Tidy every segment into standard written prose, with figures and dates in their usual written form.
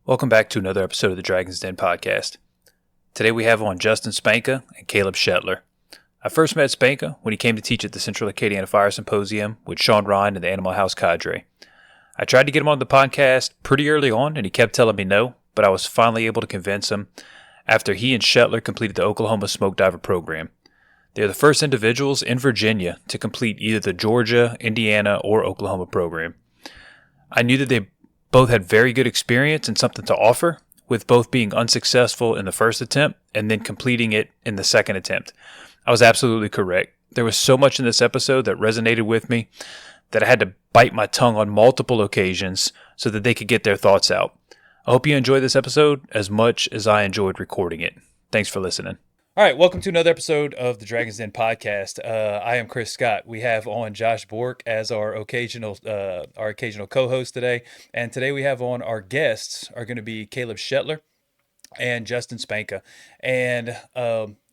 Welcome back to another episode of the Dragon's Den podcast. Today we have on Justin Spanka and Caleb Shetler. I first met Spanka when he came to teach at the Central Acadiana Fire Symposium with Sean Ryan and the Animal House cadre. I tried to get him on the podcast pretty early on and he kept telling me no, but I was finally able to convince him after he and Shetler completed the Oklahoma Smoke Diver program. They are the first individuals in Virginia to complete either the Georgia, Indiana, or Oklahoma program. I knew that they both had very good experience and something to offer, with both being unsuccessful in the first attempt and then completing it in the second attempt. I was absolutely correct. There was so much in this episode that resonated with me that I had to bite my tongue on multiple occasions so that they could get their thoughts out. I hope you enjoyed this episode as much as I enjoyed recording it. Thanks for listening. All right, welcome to another episode of the Dragon's Den podcast. I am Chris Scott. We have on Josh Bork as our occasional co-host today, and today we have on our guests are going to be Caleb Shetler and Justin Spanka, and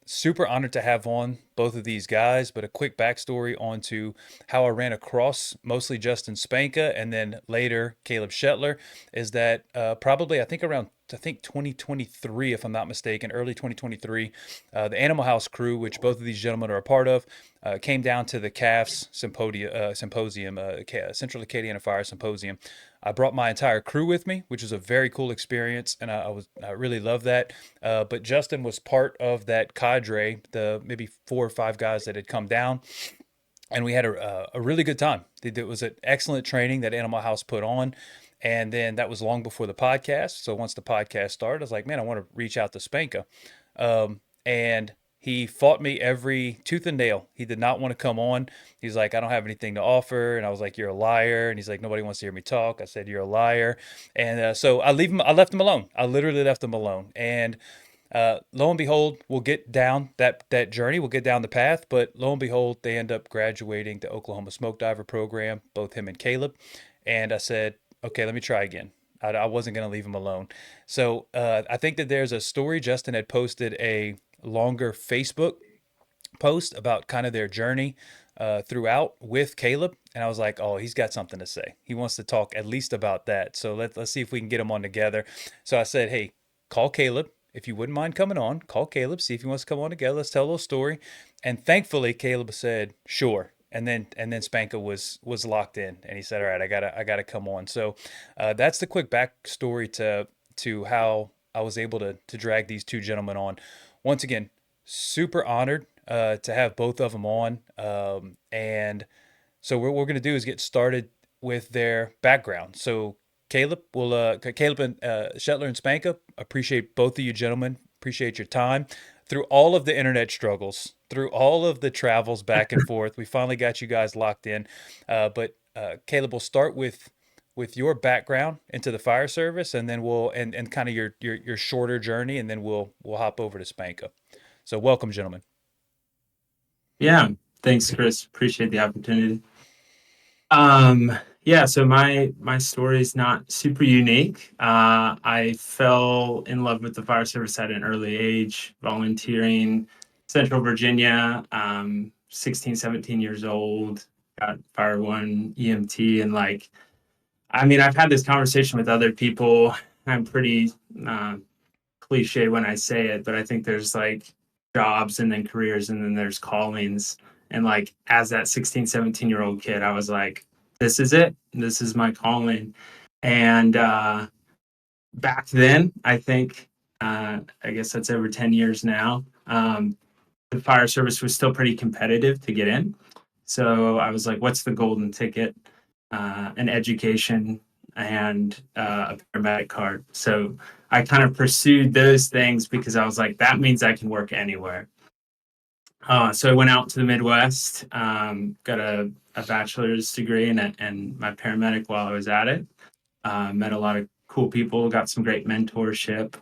super honored to have on both of these guys. But a quick backstory onto how I ran across mostly Justin Spanka and then later Caleb Shetler is that probably I think 2023, if I'm not mistaken, early 2023, the Animal House crew, which both of these gentlemen are a part of, came down to the CAF's Symposium, Central Acadiana Fire Symposium. I brought my entire crew with me, which was a very cool experience, and I really loved that. But Justin was part of that cadre, the maybe 4 or 5 guys that had come down, and we had a really good time. It was an excellent training that Animal House put on. And then that was long before the podcast. So once the podcast started, I was like, man, I want to reach out to Spanka. And he fought me every tooth and nail. He did not want to come on. He's like, I don't have anything to offer. And I was like, you're a liar. And he's like, nobody wants to hear me talk. I said, you're a liar. And so I left him alone. I literally left him alone. And lo and behold, we'll get down that journey. We'll get down the path. But lo and behold, they end up graduating the Oklahoma Smoke Diver program, both him and Caleb. And I said, okay, let me try again. I wasn't going to leave him alone. So I think that there's a story. Justin had posted a longer Facebook post about kind of their journey throughout with Caleb. And I was like, oh, he's got something to say. He wants to talk at least about that. So let's see if we can get him on together. So I said, hey, call Caleb. If you wouldn't mind coming on, call Caleb, see if he wants to come on together. Let's tell a little story. And thankfully, Caleb said, sure. And then Spanka was locked in, and he said, all right, I gotta come on. So that's the quick backstory to how I was able to drag these two gentlemen on. Once again, super honored to have both of them on. And so what we're gonna do is get started with their background. So Caleb and Shetler and Spanka, appreciate both of you gentlemen. Appreciate your time through all of the internet struggles, through all of the travels back and forth. We finally got you guys locked in. But Caleb, we'll start with your background into the fire service, and then we'll and kind of your shorter journey, and then we'll hop over to Spanka. So welcome, gentlemen. Yeah, thanks, Chris. Appreciate the opportunity. Yeah, so my story is not super unique. I fell in love with the fire service at an early age, volunteering Central Virginia, 16, 17 years old, got Fire One EMT, and I've had this conversation with other people. I'm pretty cliche when I say it, but I think there's jobs and then careers and then there's callings. And as that 16, 17-year-old kid, I was like, this is it. This is my calling. And back then, I think, I guess that's over 10 years now, the fire service was still pretty competitive to get in. So I was like, what's the golden ticket? An education and a paramedic card. So I kind of pursued those things because I was like, that means I can work anywhere. So I went out to the Midwest, got a bachelor's degree and my paramedic while I was at it. Met a lot of cool people, got some great mentorship,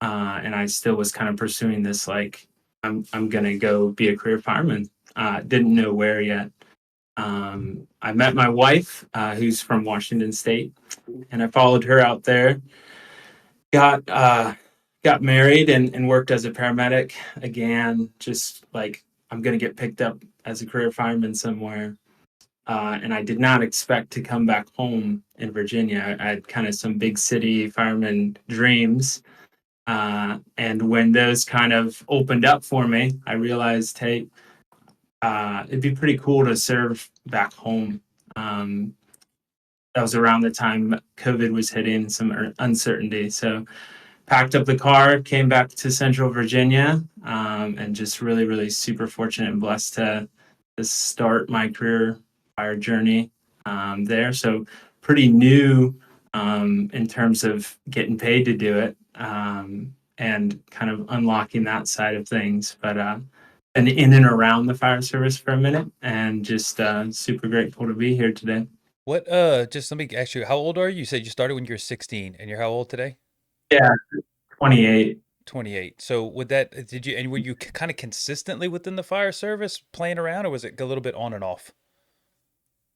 and I still was kind of pursuing this, I'm going to go be a career fireman. Didn't know where yet. I met my wife, who's from Washington State, and I followed her out there. Got married and worked as a paramedic again, just I'm going to get picked up as a career fireman somewhere. and I did not expect to come back home in Virginia. I had kind of some big city fireman dreams. And when those kind of opened up for me, I realized, hey, it'd be pretty cool to serve back home. That was around the time COVID was hitting, some uncertainty. So packed up the car, came back to Central Virginia, and just really, really super fortunate and blessed to start my career fire journey there. So pretty new in terms of getting paid to do it, and kind of unlocking that side of things. But and in and around the fire service for a minute, and just super grateful to be here today. What, just let me ask you, how old are you? You said you started when you were 16, and you're how old today? Yeah, 28. 28. So would that, did you, and were you kind of consistently within the fire service playing around, or was it a little bit on and off?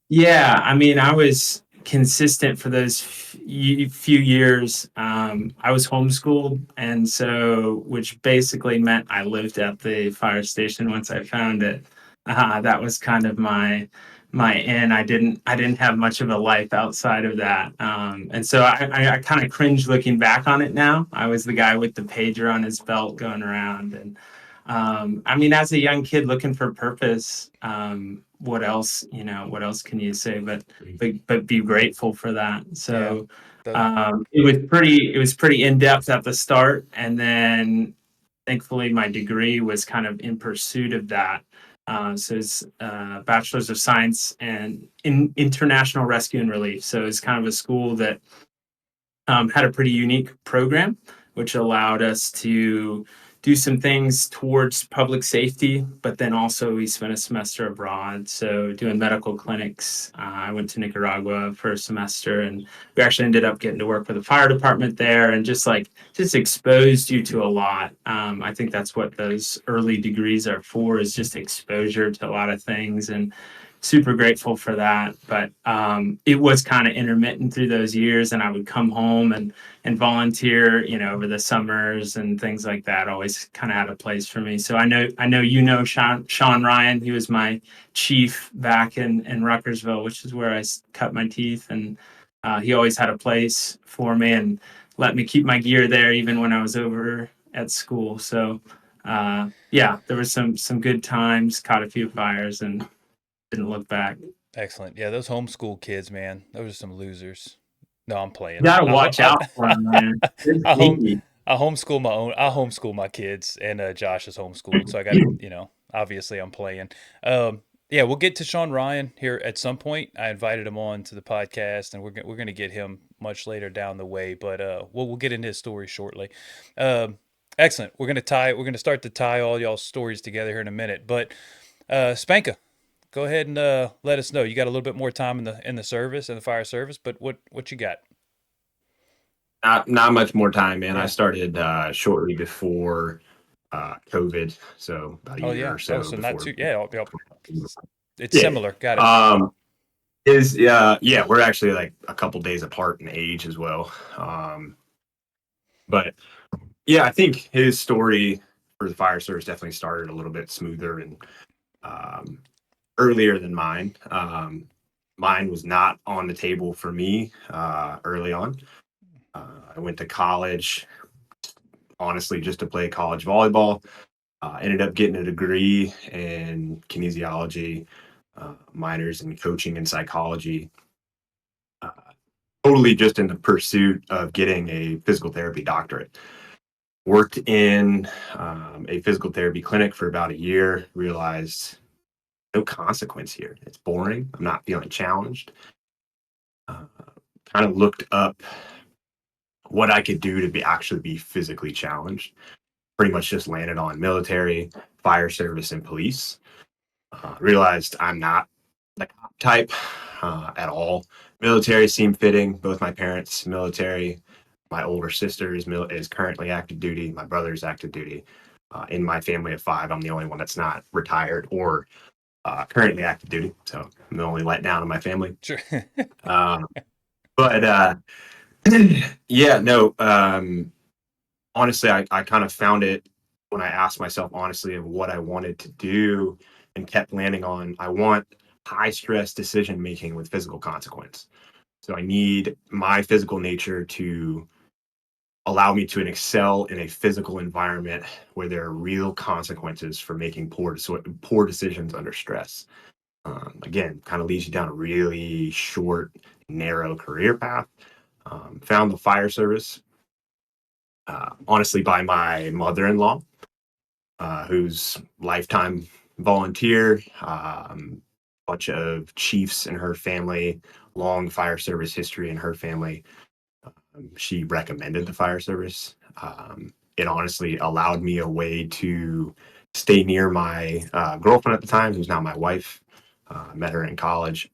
Yeah, I mean, I was consistent for those few years. I was homeschooled, and so which basically meant I lived at the fire station once I found it. That was kind of my in. I didn't have much of a life outside of that, and so I kind of cringe looking back on it now. I was the guy with the pager on his belt going around, and I mean, as a young kid looking for purpose, what else, what else can you say but be grateful for that. Yeah. So The, it was pretty in depth at the start, and then thankfully my degree was kind of in pursuit of that. So it's Bachelor's of Science and in International Rescue and Relief. So it's kind of a school that had a pretty unique program, which allowed us to do some things towards public safety, but then also we spent a semester abroad. So doing medical clinics. I went to Nicaragua for a semester, and we actually ended up getting to work with the fire department there, and just exposed you to a lot. I think that's what those early degrees are for, is just exposure to a lot of things, and super grateful for that. But it was kind of intermittent through those years, and I would come home and volunteer, over the summers and things like that. Always kind of had a place for me. So I know Sean Ryan. He was my chief back in Ruckersville, which is where I cut my teeth, and he always had a place for me and let me keep my gear there even when I was over at school. So yeah, there was some good times, caught a few fires, and didn't look back. Excellent. Yeah, those homeschool kids, man, those are some losers. No, I'm You playing. gotta watch out for them, man. They're I home sneaky. I homeschool my own. I homeschool my kids, and Josh is homeschooled, so I got to, obviously I'm playing. Yeah, we'll get to Sean Ryan here at some point. I invited him on to the podcast, and we're gonna get him much later down the way, but we'll get into his story shortly. Excellent. We're gonna start to tie all y'all's stories together here in a minute, but Spanka, go ahead and let us know. You got a little bit more time in the service, in the fire service, but what you got? Not much more time, man. I Yeah. started shortly before COVID, so about a Oh year yeah. or Oh, so so not before. too. Yeah. It's Yeah. similar. Got it. Is yeah, we're actually like a couple days apart in age as well. But yeah, I think his story for the fire service definitely started a little bit smoother and um, earlier than mine. Mine was not on the table for me early on. I went to college, honestly, just to play college volleyball. Ended up getting a degree in kinesiology, minors in coaching and psychology. Uh, totally just in the pursuit of getting a physical therapy doctorate. Worked in a physical therapy clinic for about a year, realized no consequence here. It's boring. I'm not feeling challenged. Uh, kind of looked up what I could do to actually be physically challenged. Pretty much just landed on military, fire service, and police. Realized I'm not the cop type at all. Military seemed fitting. Both my parents military. My older sister is currently active duty. My brother's active duty. In my family of five, I'm the only one that's not retired or currently active duty. So I'm the only let down in my family. Sure. But yeah, no. Honestly, I kind of found it when I asked myself honestly of what I wanted to do and kept landing on I want high stress decision making with physical consequence. So I need my physical nature to allow me to excel in a physical environment where there are real consequences for making poor decisions under stress. Again, kind of leads you down a really short, narrow career path. Found the fire service, honestly, by my mother-in-law, who's lifetime volunteer, bunch of chiefs in her family, long fire service history in her family. She recommended the fire service. It honestly allowed me a way to stay near my girlfriend at the time, who's now my wife. Met her in college.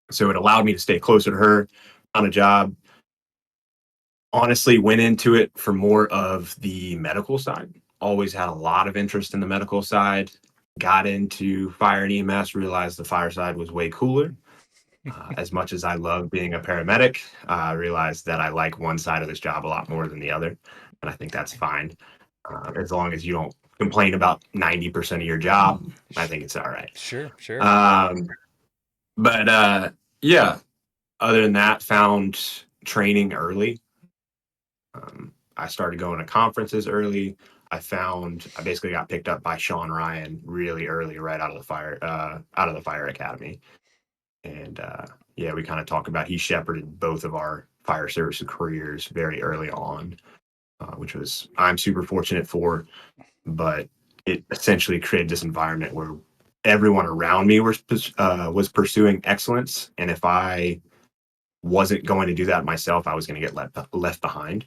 So it allowed me to stay closer to her on a job. Honestly, went into it for more of the medical side. Always had a lot of interest in the medical side. Got into fire and EMS, realized the fire side was way cooler. As much as I love being a paramedic, I realized that I like one side of this job a lot more than the other. And I think that's fine. As long as you don't complain about 90% of your job, I think it's all right. Sure. But yeah, other than that, found training early. I started going to conferences early. I basically got picked up by Sean Ryan really early, right out of the fire academy. And yeah, we kind of talk about he shepherded both of our fire service careers very early on, which was I'm super fortunate for. But it essentially created this environment where everyone around me was pursuing excellence, and if I wasn't going to do that myself, I was going to get left behind.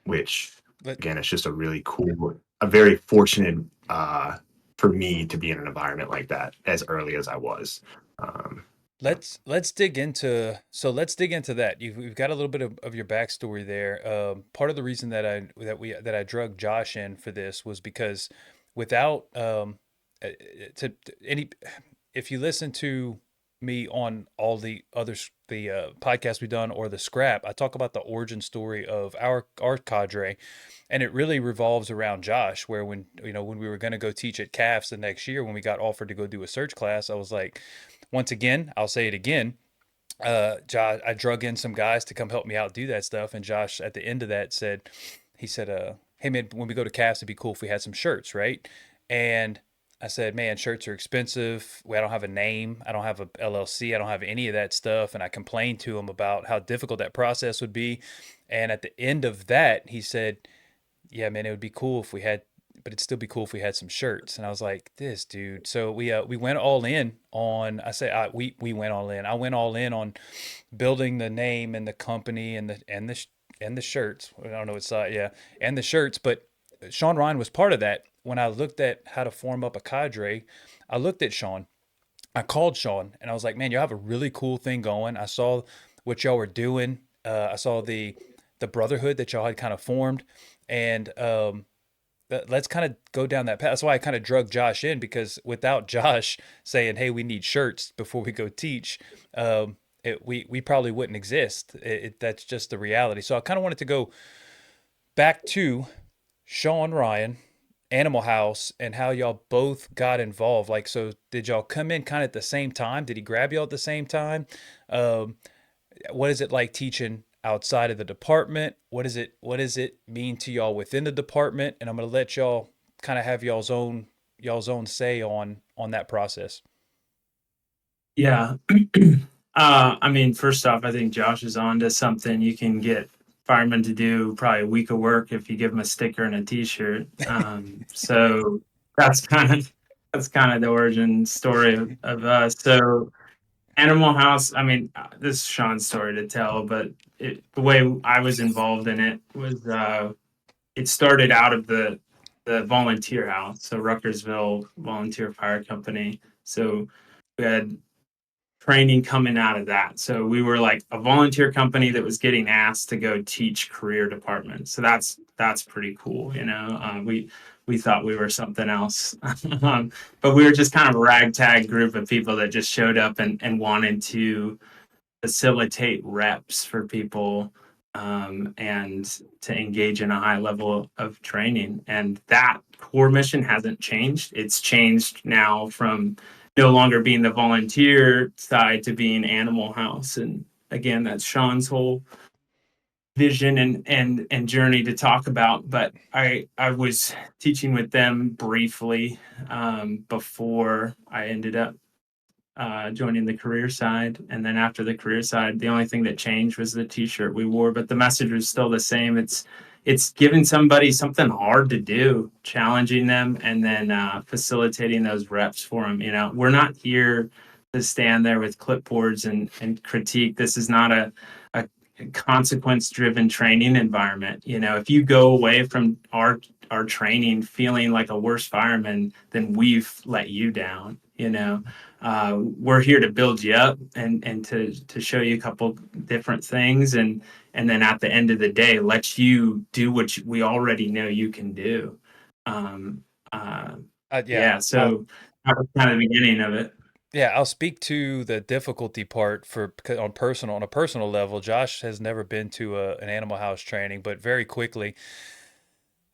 Which again, it's just a really cool, a very fortunate for me to be in an environment like that as early as I was. Let's dig into that. We've got a little bit of your backstory there. Part of the reason that I drug Josh in for this was because without to any if you listen to me on all the others the podcasts we've done or the scrap, I talk about the origin story of our cadre, and it really revolves around Josh. Where when we were going to go teach at CAFS the next year, when we got offered to go do a search class, I was like, once again, I'll say it again. Josh, I drug in some guys to come help me out do that stuff, and Josh at the end of that said, "Hey man, when we go to CAFS, it'd be cool if we had some shirts, right?" And I said, "Man, shirts are expensive. I don't have a name. I don't have a LLC. I don't have any of that stuff." And I complained to him about how difficult that process would be. And at the end of that, he said, "Yeah, man, it would be cool if we had, but it'd still be cool if we had some shirts." And I was like, "This dude." So we went all in on. We went all in. I went all in on building the name and the company and the shirts. I don't know what side, yeah, and the shirts. But Sean Ryan was part of that. When I looked at how to form up a cadre, I looked at Sean. I called Sean and I was like, "Man, you have a really cool thing going. I saw what y'all were doing. I saw the brotherhood that y'all had kind of formed, and let's kind of go down that path." That's why I kind of drug Josh in, because without Josh saying, "Hey, we need shirts before we go teach," we probably wouldn't exist. That's just the reality. So I kind of wanted to go back to Sean Ryan, Animal House, and how y'all both got involved. Like, so did y'all come in kind of at the same time? Did he grab y'all at the same time? Um, what is it like teaching outside of the department? What does it mean to y'all within the department? And I'm going to let y'all kind of have y'all's own say on that process. Yeah. I mean, first off, I think Josh is on to something. You can get firemen to do probably a week of work if you give them a sticker and a T-shirt. So that's kind of the origin story of us. So Animal House. I mean, this is Sean's story to tell, but the way I was involved in it was it started out of the volunteer house, so Ruckersville Volunteer Fire Company. So we had training coming out of that. So we were like a volunteer company that was getting asked to go teach career departments. So that's pretty cool, you know. We thought we were something else, but we were just kind of a ragtag group of people that just showed up and wanted to facilitate reps for people, and to engage in a high level of training. And that core mission hasn't changed. It's changed now from no longer being the volunteer side to being Animal House. And again, that's Sean's whole vision and journey to talk about. But I was teaching with them briefly before I ended up joining the career side. And then after the career side, the only thing that changed was the t-shirt we wore, but the message was still the same. It's giving somebody something hard to do, challenging them, and then facilitating those reps for them. You know, we're not here to stand there with clipboards and critique. This is not a consequence-driven training environment. You know, if you go away from our training feeling like a worse fireman, then we've let you down. You know, we're here to build you up and to show you a couple different things, and then at the end of the day, let you do what we already know you can do. Um, uh, Yeah. so that was kind of the beginning of it. Yeah, I'll speak to the difficulty part on a personal level. Josh has never been to an Animal House training, but very quickly,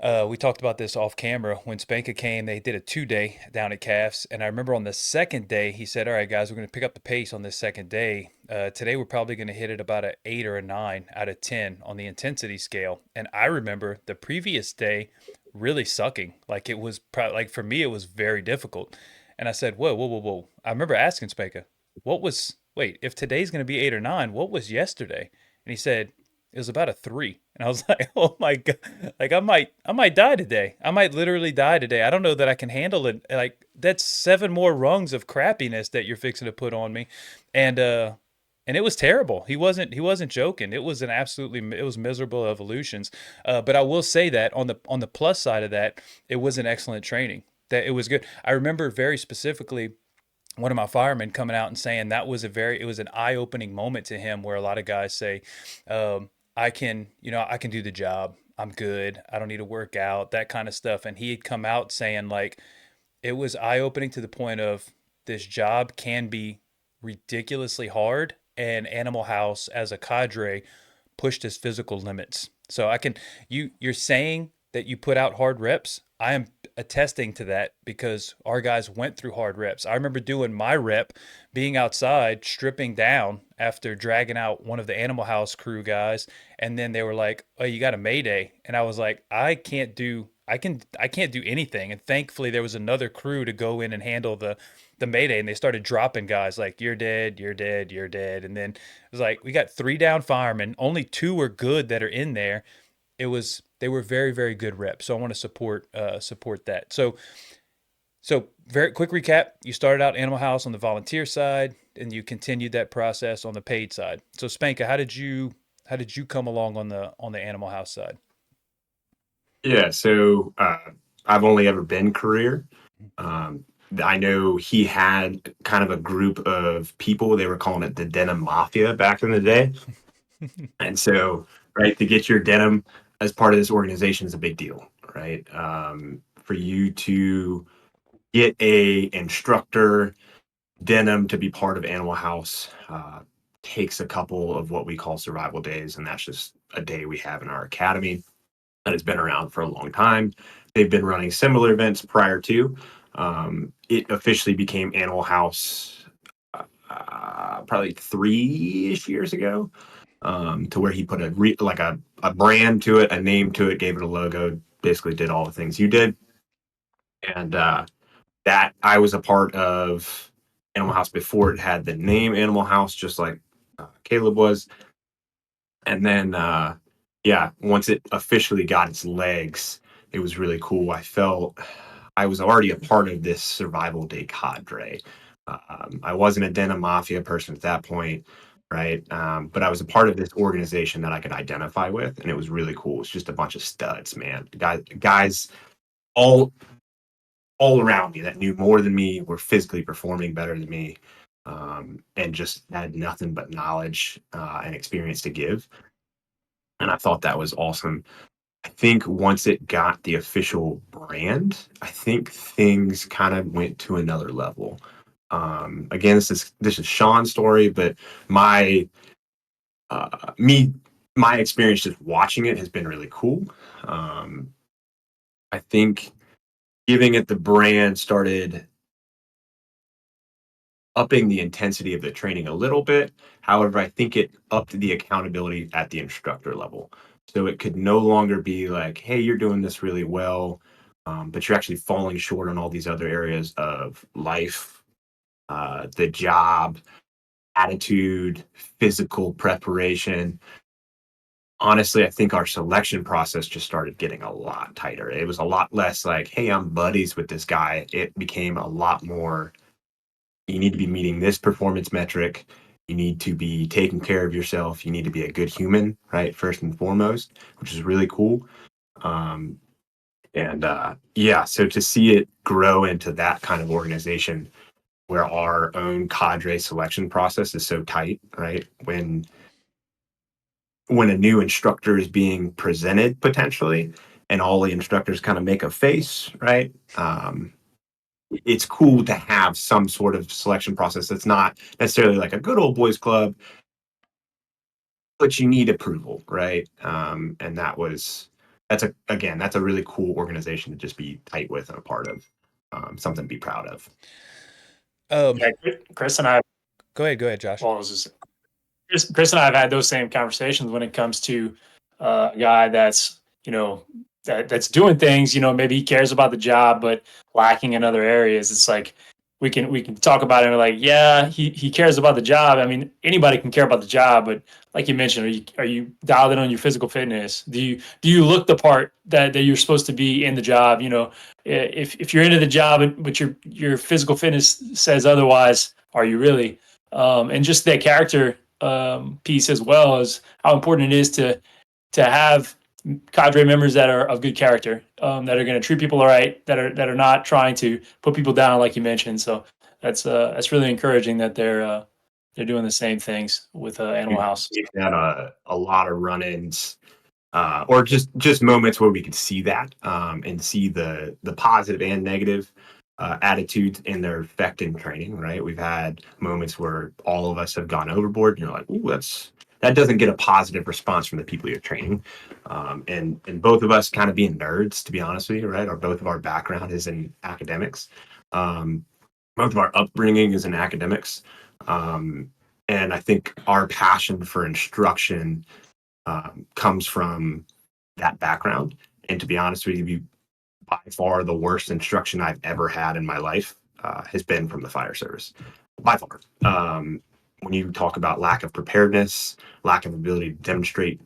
we talked about this off camera. When Spanka came, they did a 2-day down at Calf's, and I remember on the second day, he said, "All right, guys, we're going to pick up the pace on this second day. Today, we're probably going to hit it about an 8 or a 9 out of 10 on the intensity scale." And I remember the previous day really sucking. Like it was like for me, it was very difficult. And I said, "Whoa, whoa, whoa, whoa!" I remember asking Spanka, Wait, if today's going to be 8 or 9, what was yesterday?" And he said, it was about a 3. And I was like, "Oh my God, like I might die today. I might literally die today. I don't know that I can handle it. Like that's 7 more rungs of crappiness that you're fixing to put on me." And it was terrible. He wasn't joking. It was it was miserable evolutions. But I will say that on the plus side of that, it was an excellent training. That it was good. I remember very specifically one of my firemen coming out and saying it was an eye-opening moment to him, where a lot of guys say, I can do the job. I'm good. I don't need to work out, that kind of stuff. And he had come out saying like it was eye-opening to the point of this job can be ridiculously hard, and Animal House as a cadre pushed his physical limits. So you're saying that you put out hard reps. I am attesting to that because our guys went through hard reps. I remember doing my rep, being outside, stripping down after dragging out one of the Animal House crew guys, and then they were like, "Oh, you got a mayday," and I was like, I can't do anything. And thankfully, there was another crew to go in and handle the mayday, and they started dropping guys like, "You're dead, you're dead, you're dead," and then it was like we got 3 down firemen. Only 2 were good that are in there. They were very, very good reps. So I want to support that. So very quick recap. You started out Animal House on the volunteer side, and you continued that process on the paid side. So Spanka, how did you come along on the Animal House side? Yeah, so I've only ever been career. I know he had kind of a group of people. They were calling it the Denim Mafia back in the day. And so, right, to get your denim as part of this organization is a big deal, right? For you to get a instructor denim to be part of Animal House takes a couple of what we call survival days, and that's just a day we have in our academy that has been around for a long time. They've been running similar events prior to. It officially became Animal House probably 3-ish years ago, to where he put a brand to it, a name to it, gave it a logo, basically did all the things you did. And that I was a part of Animal House before it had the name Animal House, just like Caleb was. And then, yeah, once it officially got its legs, it was really cool. I felt I was already a part of this survival day cadre. I wasn't a denim mafia person at that point, right? But I was a part of this organization that I could identify with, and it was really cool. It's just a bunch of studs, man. Guys all around me that knew more than me, were physically performing better than me, and just had nothing but knowledge and experience to give. And I thought that was awesome. I think once it got the official brand, I think things kind of went to another level. Again, this is Sean's story, but my my experience just watching it has been really cool. I think giving it the brand started upping the intensity of the training a little bit. However, I think it upped the accountability at the instructor level. So it could no longer be like, hey, you're doing this really well, but you're actually falling short on all these other areas of life, the job, attitude, physical preparation. Honestly, I think our selection process just started getting a lot tighter. It was a lot less like, hey, I'm buddies with this guy. It became a lot more, you need to be meeting this performance metric. You need to be taking care of yourself. You need to be a good human, right? First and foremost, which is really cool. Yeah, so to see it grow into that kind of organization where our own cadre selection process is so tight, right? When a new instructor is being presented potentially and all the instructors kind of make a face, right? It's cool to have some sort of selection process that's not necessarily like a good old boys club, but you need approval, right? And that's a really cool organization to just be tight with and a part of, something to be proud of. Yeah, Chris and I, Go ahead, Josh. well, Chris and I have had those same conversations when it comes to a guy that's, that's doing things, maybe he cares about the job, but lacking in other areas. It's like we can talk about it and we're like, yeah, he cares about the job. I mean, anybody can care about the job, but like you mentioned, are you dialed in on your physical fitness? Do you look the part that you're supposed to be in the job? If you're into the job but your physical fitness says otherwise, are you really? And just that character piece as well as how important it is to have cadre members that are of good character, that are going to treat people all right, that are not trying to put people down, like you mentioned. So that's really encouraging that they're doing the same things with Animal House. We've had a lot of run-ins, or just moments where we could see that, and see the positive and negative attitudes and their effect in training. Right, we've had moments where all of us have gone overboard, and you're like, "Ooh, that doesn't get a positive response from the people you're training." And both of us kind of being nerds, to be honest with you, right? Or both of our background is in academics. Both of our upbringing is in academics. And I think our passion for instruction comes from that background. And to be honest with you, by far the worst instruction I've ever had in my life has been from the fire service, by far. When you talk about lack of preparedness, lack of ability to demonstrate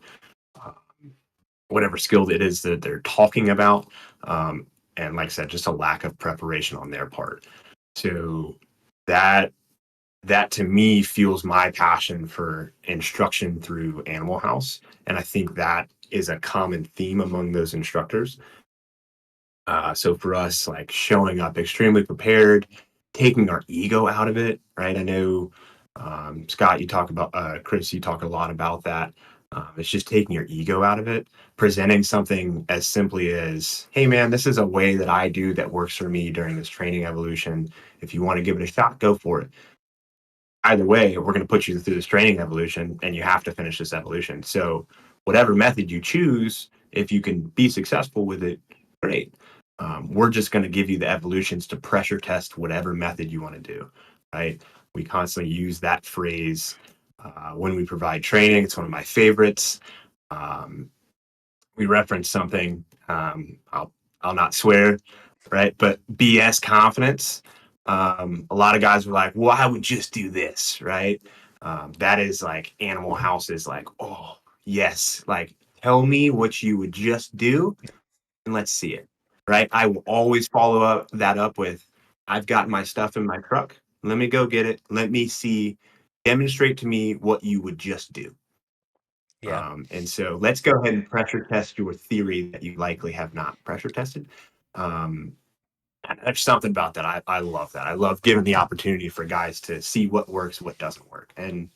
whatever skill it is that they're talking about, and like I said, just a lack of preparation on their part. So that to me fuels my passion for instruction through Animal House. And I think that is a common theme among those instructors. So for us, like showing up extremely prepared, taking our ego out of it, right? I know, Scott, you talk about, Chris, you talk a lot about that. It's just taking your ego out of it, presenting something as simply as, hey man, this is a way that I do that works for me during this training evolution. If you want to give it a shot, go for it. Either way, we're going to put you through this training evolution and you have to finish this evolution. So whatever method you choose, if you can be successful with it, great. We're just going to give you the evolutions to pressure test whatever method you want to do, right? We constantly use that phrase when we provide training. It's one of my favorites. We reference something, I'll not swear, right? But BS confidence. A lot of guys were like, well, I would just do this, right? That is like Animal House is like, oh, yes, like tell me what you would just do and let's see it, right? I will always follow up with, I've got my stuff in my truck. Let me go get it. Let me see, demonstrate to me what you would just do. Yeah. And so let's go ahead and pressure test your theory that you likely have not pressure tested. There's something about that. I love that. I love giving the opportunity for guys to see what works, what doesn't work. And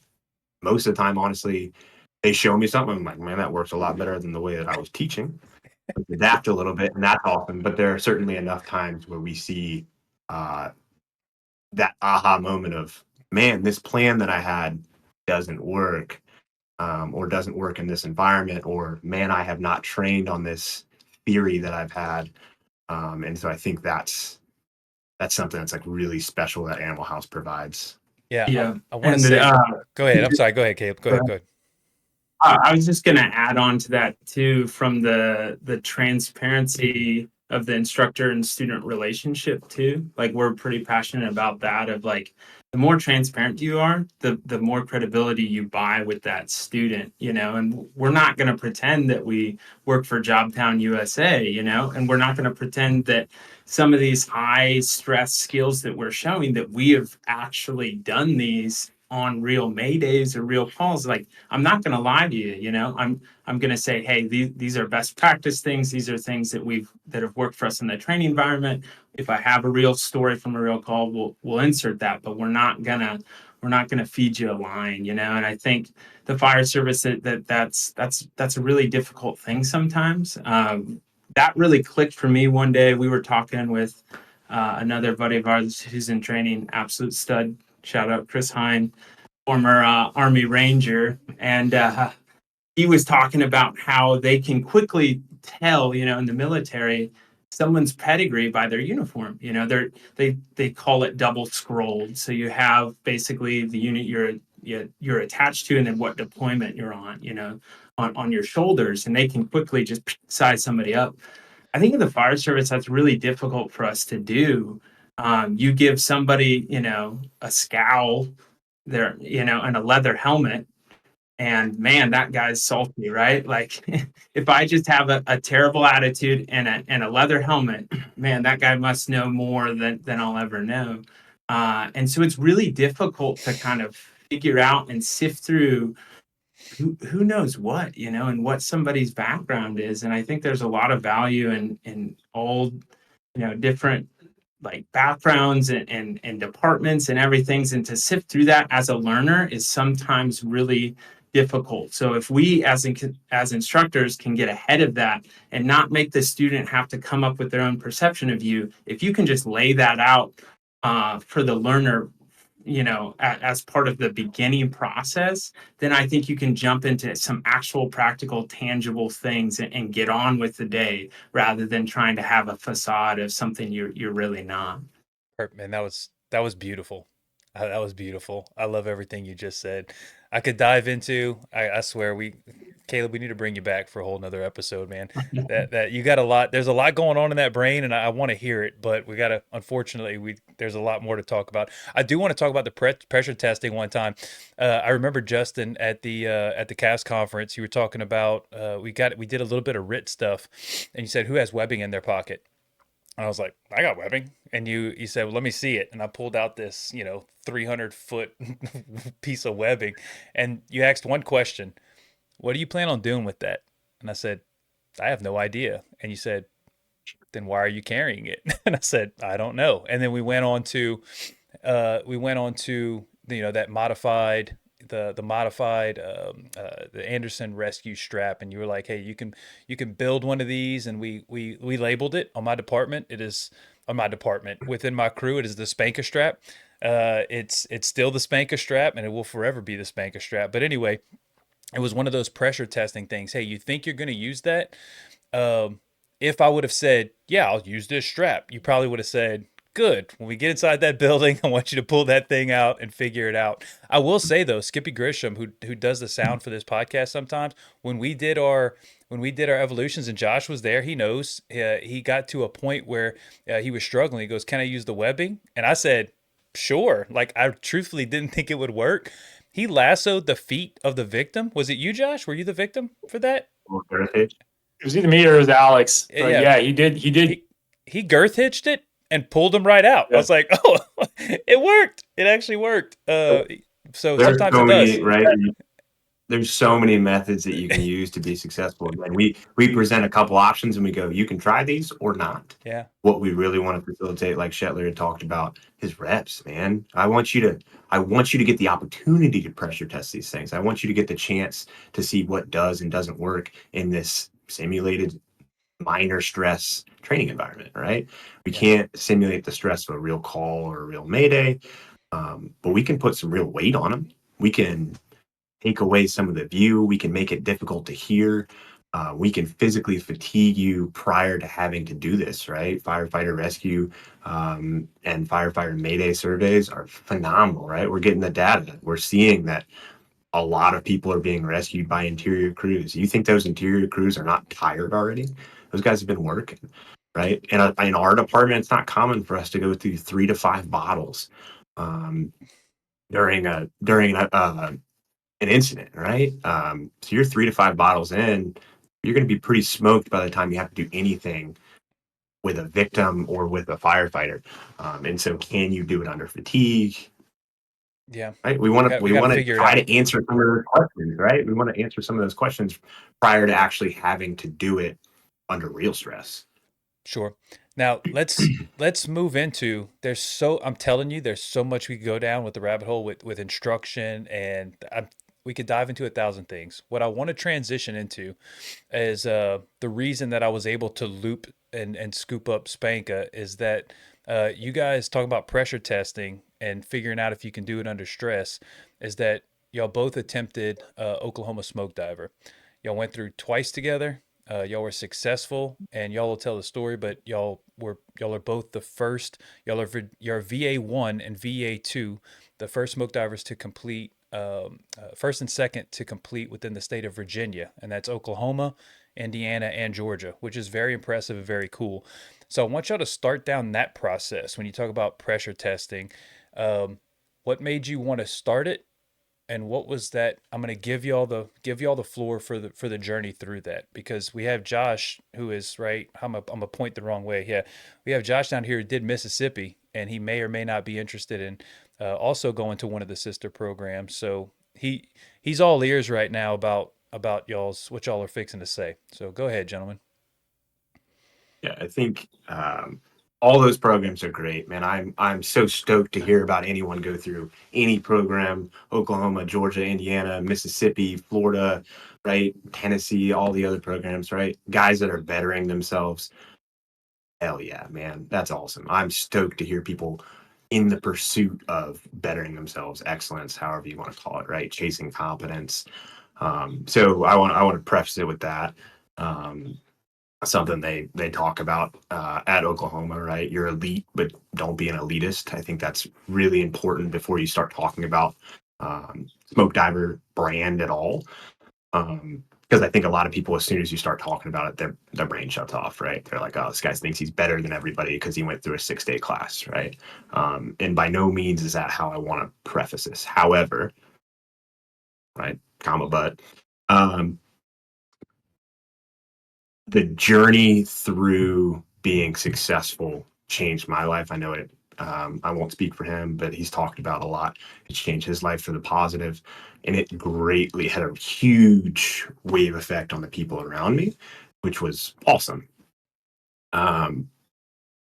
most of the time, honestly, they show me something. I'm like, man, that works a lot better than the way that I was teaching. Adapt a little bit, and that's awesome. But there are certainly enough times where we see that aha moment of, man, this plan that I had doesn't work, or doesn't work in this environment, or man, I have not trained on this theory that I've had. And so I think that's something that's like really special that Animal House provides Yeah, Yeah. I want to And say. Go ahead. I'm sorry. Go ahead, Caleb. Go ahead. Go ahead. I was just going to add on to that too, from the transparency of the instructor and student relationship too. Like we're pretty passionate about that. Of like, the more transparent you are, the more credibility you buy with that student. And we're not going to pretend that we work for Jobtown USA. And we're not going to pretend that some of these high stress skills that we're showing, that we have actually done these on real May days or real calls. Like, I'm not going to lie to you. I'm going to say, hey, these are best practice things. These are things that have worked for us in the training environment. If I have a real story from a real call, we'll insert that. But we're not gonna feed you a line. And I think the fire service, that's a really difficult thing sometimes. That really clicked for me one day. We were talking with another buddy of ours who's in training, absolute stud. Shout out Chris Hine, former Army Ranger, and he was talking about how they can quickly tell, in the military, someone's pedigree by their uniform. They call it double scrolled. So you have basically the unit you're attached to, and then what deployment you're on. On your shoulders, and they can quickly just size somebody up. I think in the fire service, that's really difficult for us to do. You give somebody, a scowl there, and a leather helmet, and man, that guy's salty, right? Like if I just have a terrible attitude and a leather helmet, man, that guy must know more than I'll ever know. And so it's really difficult to kind of figure out and sift through who knows what, and what somebody's background is. And I think there's a lot of value in all, different like backgrounds and departments and everything. And to sift through that as a learner is sometimes really difficult. So if we as instructors can get ahead of that and not make the student have to come up with their own perception of you, if you can just lay that out for the learner, as part of the beginning process, then I think you can jump into some actual practical, tangible things and get on with the day rather than trying to have a facade of something you're really not. Man, that was beautiful. That was beautiful. I love everything you just said. I could dive into. I swear, Caleb, we need to bring you back for a whole nother episode, man. That you got a lot. There's a lot going on in that brain, and I want to hear it. But we got to. Unfortunately, there's a lot more to talk about. I do want to talk about the pressure testing one time. I remember Justin at the CAS conference. You were talking about we did a little bit of RIT stuff, and you said who has webbing in their pocket. And I was like, I got webbing. And you said, well, let me see it. And I pulled out this, 300-foot piece of webbing. And you asked one question, what do you plan on doing with that? And I said, I have no idea. And you said, then why are you carrying it? And I said, I don't know. And then we went on to, that modified, the modified the Anderson rescue strap, and you were like, hey, you can build one of these, and we labeled it on my department. It is on my department within my crew. It is the Spanka strap. It's still the Spanka strap, and it will forever be the Spanka strap. But anyway, it was one of those pressure testing things. Hey, you think you're going to use that? If I would have said, yeah, I'll use this strap, you probably would have said, good. When we get inside that building, I want you to pull that thing out and figure it out. I will say though, Skippy Grisham, who does the sound for this podcast sometimes, when we did our evolutions and Josh was there, he knows, he got to a point where he was struggling. He goes, can I use the webbing? And I said, sure. Like, I truthfully didn't think it would work. He lassoed the feet of the victim. Was it you, Josh? Were you the victim for that? It was either me or it was Alex. But yeah, he did. He girth hitched it and pulled him right out. Yeah. I was like, oh, it worked. It actually worked. So sometimes it does. Right? There's so many methods that you can use to be successful. And we present a couple options and we go, you can try these or not. Yeah. What we really want to facilitate, like Shetler had talked about, his reps, man. I want you to get the opportunity to pressure test these things. I want you to get the chance to see what does and doesn't work in this simulated minor stress training environment, right? We can't simulate the stress of a real call or a real mayday, but we can put some real weight on them. We can take away some of the view. We can make it difficult to hear. We can physically fatigue you prior to having to do this, right? Firefighter rescue and firefighter mayday surveys are phenomenal, right? We're getting the data. We're seeing that a lot of people are being rescued by interior crews. You think those interior crews are not tired already? Those guys have been working, right? And in our department, it's not common for us to go through 3 to 5 bottles during an incident, right? So you're 3 to 5 bottles in, you're going to be pretty smoked by the time you have to do anything with a victim or with a firefighter. And so, can you do it under fatigue? Yeah. Right. We want We gotta to figure it try out. to answer some of those questions, right? We want to answer some of those questions prior to actually having to do it under real stress. Sure. Now let's move into I'm telling you, there's so much we could go down with the rabbit hole with instruction, and we could dive into 1,000 things. What I want to transition into is the reason that I was able to loop and scoop up Spanka is that you guys talk about pressure testing and figuring out if you can do it under stress. Is that y'all both attempted Oklahoma smoke diver? Y'all went through twice together. Y'all were successful, and y'all will tell the story. But y'all are both the first. You're VA1 and VA2, the first smoke divers to complete, first and second to complete within the state of Virginia, and that's Oklahoma, Indiana, and Georgia, which is very impressive and very cool. So I want y'all to start down that process when you talk about pressure testing. What made you want to start it, and what was that? I'm going to give y'all the floor for the journey through that, because we have Josh, who is right. I'm a point the wrong way. Yeah, we have Josh down here who did Mississippi, and he may or may not be interested in also going to one of the sister programs. So he's all ears right now about y'all's what y'all are fixing to say. So go ahead, gentlemen. Yeah, I think all those programs are great, man. I'm so stoked to hear about anyone go through any program: Oklahoma, Georgia, Indiana, Mississippi, Florida, right? Tennessee, all the other programs, right? Guys that are bettering themselves. Hell yeah, man. That's awesome. I'm stoked to hear people in the pursuit of bettering themselves, excellence, however you want to call it, right? Chasing competence. So I want to preface it with that. Something they talk about at Oklahoma, right? You're elite, but don't be an elitist. I think that's really important before you start talking about smoke diver brand at all. Because I think a lot of people, as soon as you start talking about it, their brain shuts off, right? They're like, oh, this guy thinks he's better than everybody because he went through a 6-day class, right? And by no means is that how I want to preface this. However, right, comma, but the journey through being successful changed my life. I know it. I won't speak for him, but he's talked about a lot. It's changed his life for the positive, and it greatly had a huge wave effect on the people around me, which was awesome.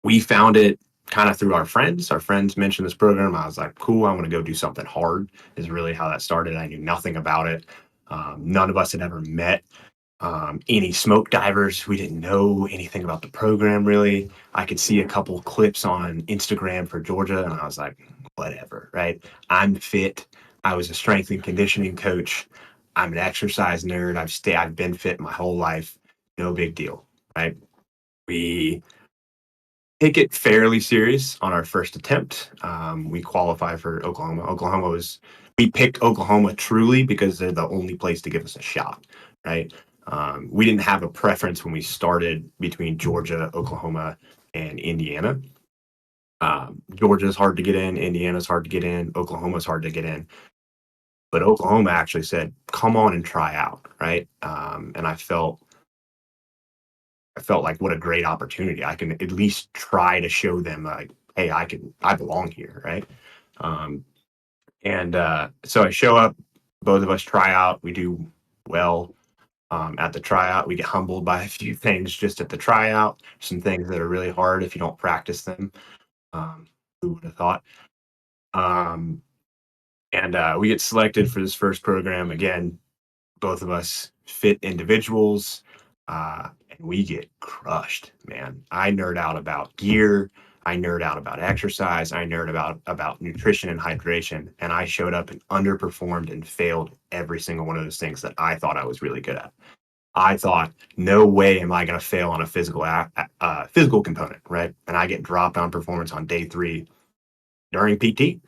We found it kind of through our friends. Our friends mentioned this program. I was like, cool, I want to go do something hard, is really how that started. I knew nothing about it. None of us had ever met any smoke divers. We didn't know anything about the program really. I could see a couple clips on Instagram for Georgia, and I was like, whatever, right? I'm fit. I was a strength and conditioning coach. I'm an exercise nerd. I've been fit my whole life. No big deal, right? We take it fairly serious on our first attempt. We qualify for Oklahoma. We picked Oklahoma truly because they're the only place to give us a shot, right? We didn't have a preference when we started between Georgia, Oklahoma, and Indiana. Georgia's hard to get in, Indiana's hard to get in, Oklahoma's hard to get in. But Oklahoma actually said, come on and try out, right? And I felt like what a great opportunity. I can at least try to show them like, hey, I belong here, right? So I show up, both of us try out, we do well. At the tryout, we get humbled by a few things just at the tryout. Some things that are really hard if you don't practice them. Who would have thought? We get selected for this first program. Again, both of us fit individuals, and we get crushed, man. I nerd out about gear. I nerd out about exercise. I nerd about nutrition and hydration. And I showed up and underperformed and failed every single one of those things that I thought I was really good at. I thought, no way am I going to fail on a physical component, right? And I get dropped on performance on day 3 during PT.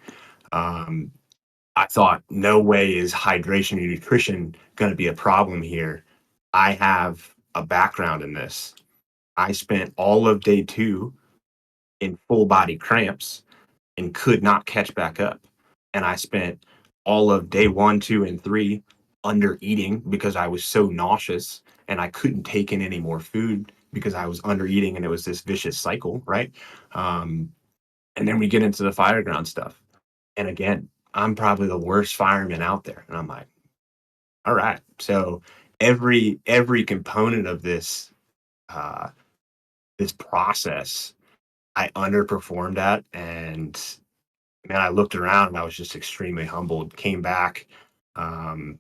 I thought, no way is hydration and nutrition going to be a problem here. I have a background in this. I spent all of day 2 in full body cramps and could not catch back up. And I spent all of day 1, 2, and 3 under eating because I was so nauseous and I couldn't take in any more food because I was under eating, and it was this vicious cycle, right? And then we get into the fireground stuff. And again, I'm probably the worst fireman out there. And I'm like, all right. So every component of this this process I underperformed at, and man, I looked around and I was just extremely humbled. Came back, kind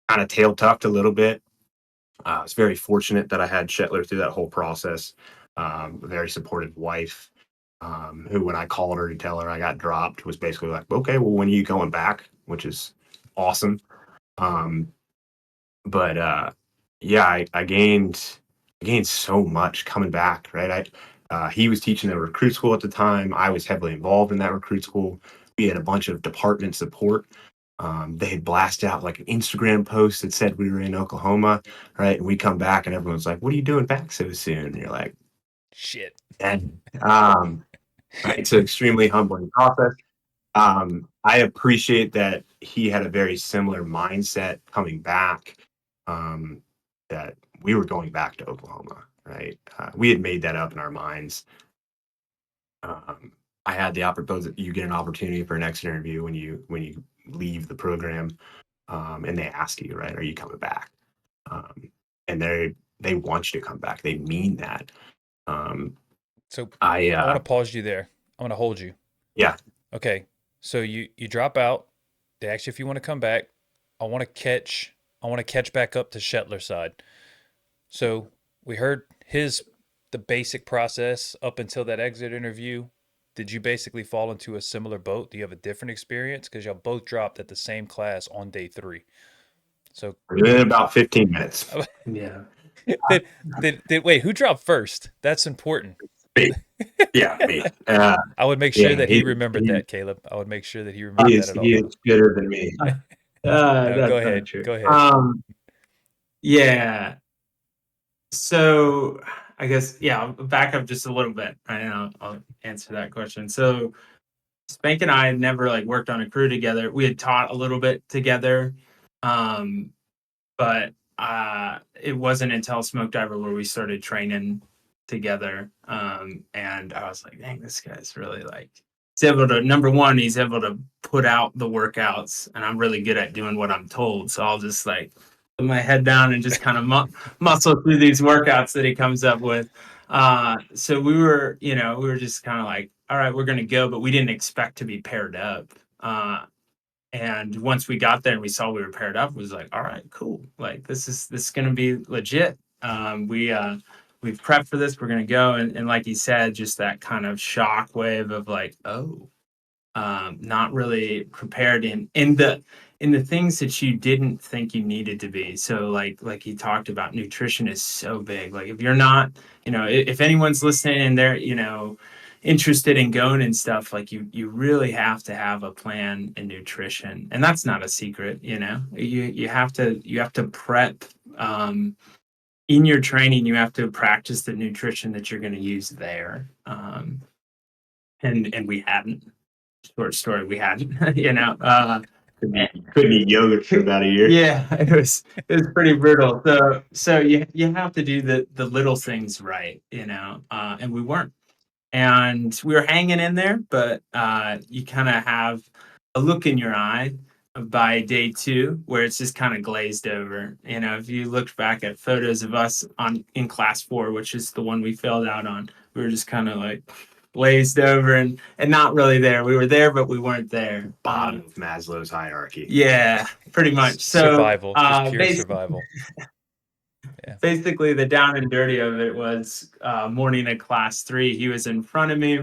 of tail tucked a little bit. I was very fortunate that I had Shetler through that whole process. A very supportive wife, who, when I called her to tell her I got dropped, was basically like, "Okay, well, when are you going back?" Which is awesome. But yeah, I gained so much coming back. Right, he was teaching at a recruit school at the time. I was heavily involved in that recruit school. We had a bunch of department support. They had blasted out like an Instagram post that said we were in Oklahoma, right? And we come back and everyone's like, "What are you doing back so soon?" And you're like, Shit. and it's an extremely humbling process. I appreciate that he had a very similar mindset coming back, that we were going back to Oklahoma, right? We had made that up in our minds. I had the opportunity. You get an opportunity for an exit interview when you leave the program, and they ask you, right, "Are you coming back?" And they want you to come back. They mean that. So I I want to pause you there. I want to hold you. Yeah. Okay. So you drop out. They ask you if you want to come back. I want to catch back up to Shetler's side. So we heard the basic process up until that exit interview. Did you basically fall into a similar boat? Do you have a different experience? Because y'all both dropped at the same class on day 3. So in about 15 minutes. Yeah. wait, who dropped first? That's important. Me. Yeah, me. I would make sure Yeah, that he remembered that, Caleb. I would make sure that he he remembered is that at all. he is gooder than me. No, That's go not ahead. true. Go ahead. Yeah. So I guess, yeah, I'll back up just a little bit. Right, and I'll answer that question. So Spank and I had never like worked on a crew together. We had taught a little bit together, but it wasn't until Smoke Diver where we started training together. And I was like, dang, this guy's really like, he's able to, number one, he's able to put out the workouts, and I'm really good at doing what I'm told. So I'll just like put my head down and just kind of muscle through these workouts that he comes up with. So we were just kind of like, all right, we're going to go, but we didn't expect to be paired up. And once we got there and we saw we were paired up, it was like, all right, cool. Like this is going to be legit. We've prepped for this. We're going to go. And like he said, just that kind of shock wave of like, oh, not really prepared in the things that you didn't think you needed to be. So like he talked about, nutrition is so big. Like if you're not, if anyone's listening and they're, interested in going and stuff, like you really have to have a plan in nutrition. And that's not a secret, you have to prep, in your training. You have to practice the nutrition that you're going to use there. And we hadn't. Short story, we hadn't. Couldn't eat yogurt for about a year. Yeah, it was pretty brutal. So you have to do the little things right, and we weren't. And we were hanging in there, but you kind of have a look in your eye by day 2 where it's just kind of glazed over. If you looked back at photos of us in class 4, which is the one we filled out on, we were just kind of like glazed over and not really there. We were there, but we weren't there. Bottom of Maslow's hierarchy. Yeah, pretty much. So survival, just pure survival. Yeah. Basically, the down and dirty of it was morning of class 3. He was in front of me.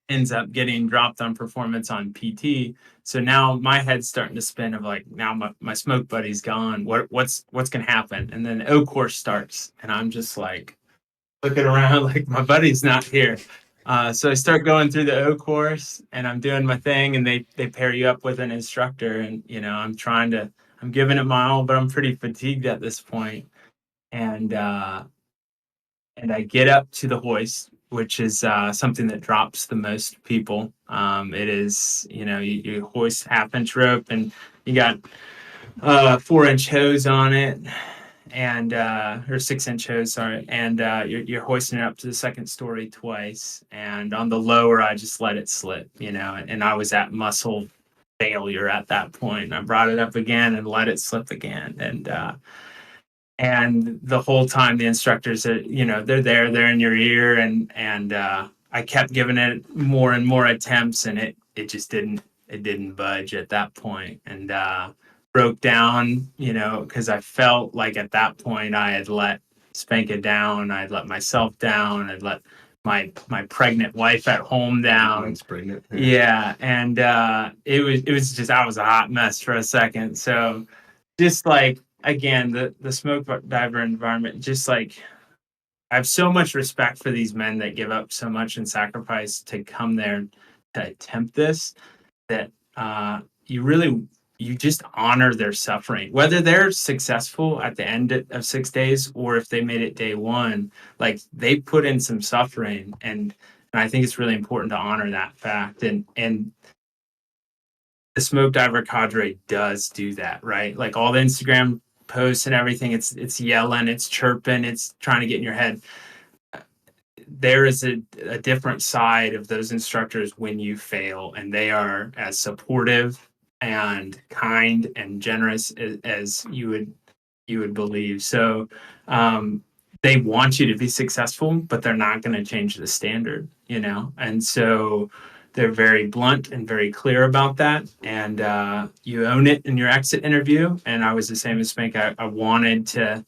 ends up getting dropped on performance on PT. So now my head's starting to spin of like, now my smoke buddy's gone. What's gonna happen? And then the O course starts, and I'm just like looking around like my buddy's not here. So I start going through the O course, and I'm doing my thing, and they pair you up with an instructor, and I'm giving it my all, but I'm pretty fatigued at this point. And I get up to the hoist, which is something that drops the most people. It is, you hoist 1/2-inch rope, and you got 4-inch hose on it, and or 6-inch hose, sorry, and you're hoisting it up to the second story twice. And on the lower, I just let it slip, and I was at muscle failure at that point. And I brought it up again and let it slip again, and the whole time the instructors are, they're in your ear, and I kept giving it more and more attempts, and it just didn't budge at that point. And broke down, because I felt like at that point I had let Spanka down, I'd let myself down, I'd let my pregnant wife at home down. Mine's pregnant. Yeah, and it was just, I was a hot mess for a second. So just like, again, the smoke diver environment, just like, I have so much respect for these men that give up so much and sacrifice to come there to attempt this, that you just honor their suffering, whether they're successful at the end of 6 days or if they made it day one. Like, they put in some suffering, and I think it's really important to honor that fact. And the smoke diver cadre does do that, right? Like, all the Instagram posts and everything, it's yelling, it's chirping, it's trying to get in your head. There is a different side of those instructors when you fail, and they are as supportive and kind and generous as you would believe. So they want you to be successful, but they're not going to change the standard, and so they're very blunt and very clear about that. And you own it in your exit interview. And I was the same as Spank. I wanted to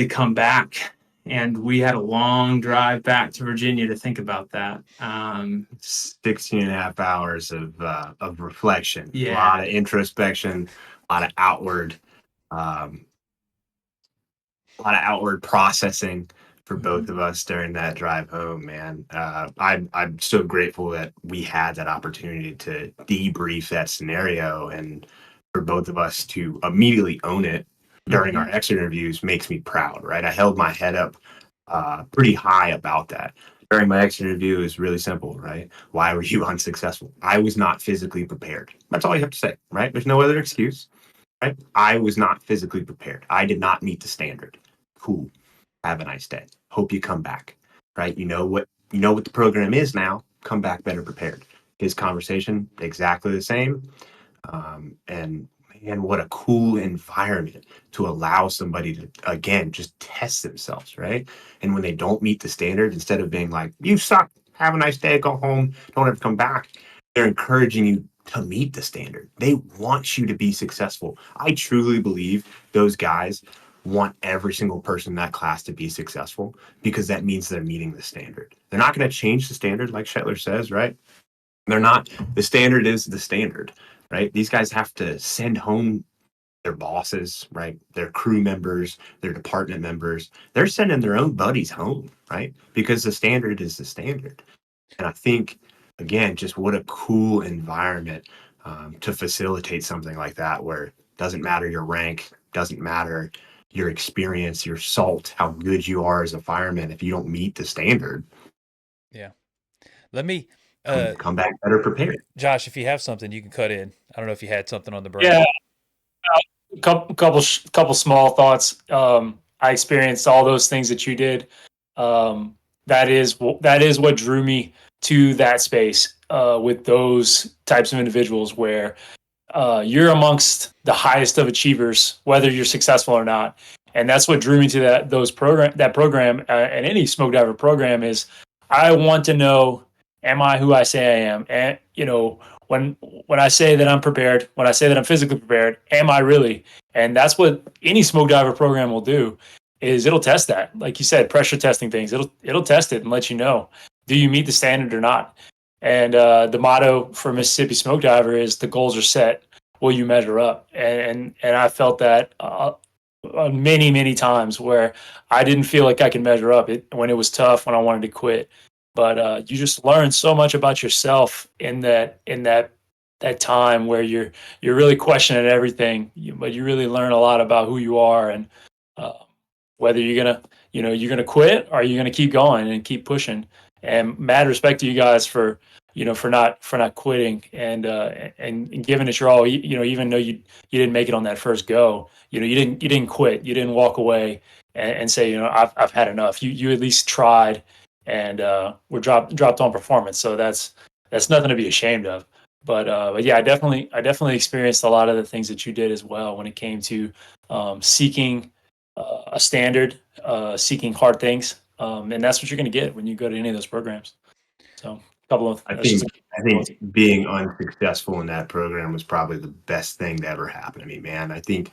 come back, and we had a long drive back to Virginia to think about that. 16.5 hours of reflection, Yeah. A lot of introspection, a lot of outward processing for both of us during that drive home, man. I'm so grateful that we had that opportunity to debrief that scenario, and for both of us to immediately own it during our exit interviews makes me proud, right? I held my head up pretty high about that. During my exit interview, it was really simple, right? Why were you unsuccessful? I was not physically prepared. That's all you have to say, right? There's no other excuse, right? I was not physically prepared. I did not meet the standard. Cool. Have a nice day. Hope you come back, right? You know what the program is now. Come back better prepared. His conversation, exactly the same. And man, what a cool environment to allow somebody to, again, just test themselves, right? And when they don't meet the standard, instead of being like, you suck, have a nice day, go home, don't ever come back, they're encouraging you to meet the standard. They want you to be successful. I truly believe those guys want every single person in that class to be successful, because that means they're meeting the standard. They're not going to change the standard, like Shetler says, right? They're not. The standard is the standard, right? These guys have to send home their bosses, right? Their crew members, their department members. They're sending their own buddies home, right? Because the standard is the standard. And I think, again, just what a cool environment to facilitate something like that, where it doesn't matter your rank, doesn't matter your experience, your salt, how good you are as a fireman. If you don't meet the standard, Let me come back better prepared. Josh, if you have something, you can cut in. I don't know if you had something on the brain. Yeah, couple small thoughts. I experienced all those things that you did. That is what drew me to that space with those types of individuals, where you're amongst the highest of achievers, whether you're successful or not. And that's what drew me to that program, and any smoke diver program is, I want to know, am I who I say I am? And when I say that I'm prepared, when I say that I'm physically prepared, am I really? And that's what any smoke diver program will do, is it'll test that. Like you said, pressure testing things. It'll test it and let you know. do you meet the standard or not? And the motto for Mississippi Smoke Diver is the goals are set, will you measure up? And I felt that many times where I didn't feel like I could measure up when it was tough, when I wanted to quit. But you just learn so much about yourself in that time where you're really questioning everything, but you really learn a lot about who you are and uh, whether you're gonna quit or you're gonna keep going and keep pushing. And mad respect to you guys for for not quitting and giving it your all. Even though you didn't make it on that first go, you didn't quit, you didn't walk away and say, I've had enough. You at least tried and were dropped on performance. So that's nothing to be ashamed of. But yeah, I definitely experienced a lot of the things that you did as well when it came to seeking a standard, seeking hard things, and that's what you're going to get when you go to any of those programs. So, a couple of I that's just think I think being unsuccessful in that program was probably the best thing to ever happen to me, man. I think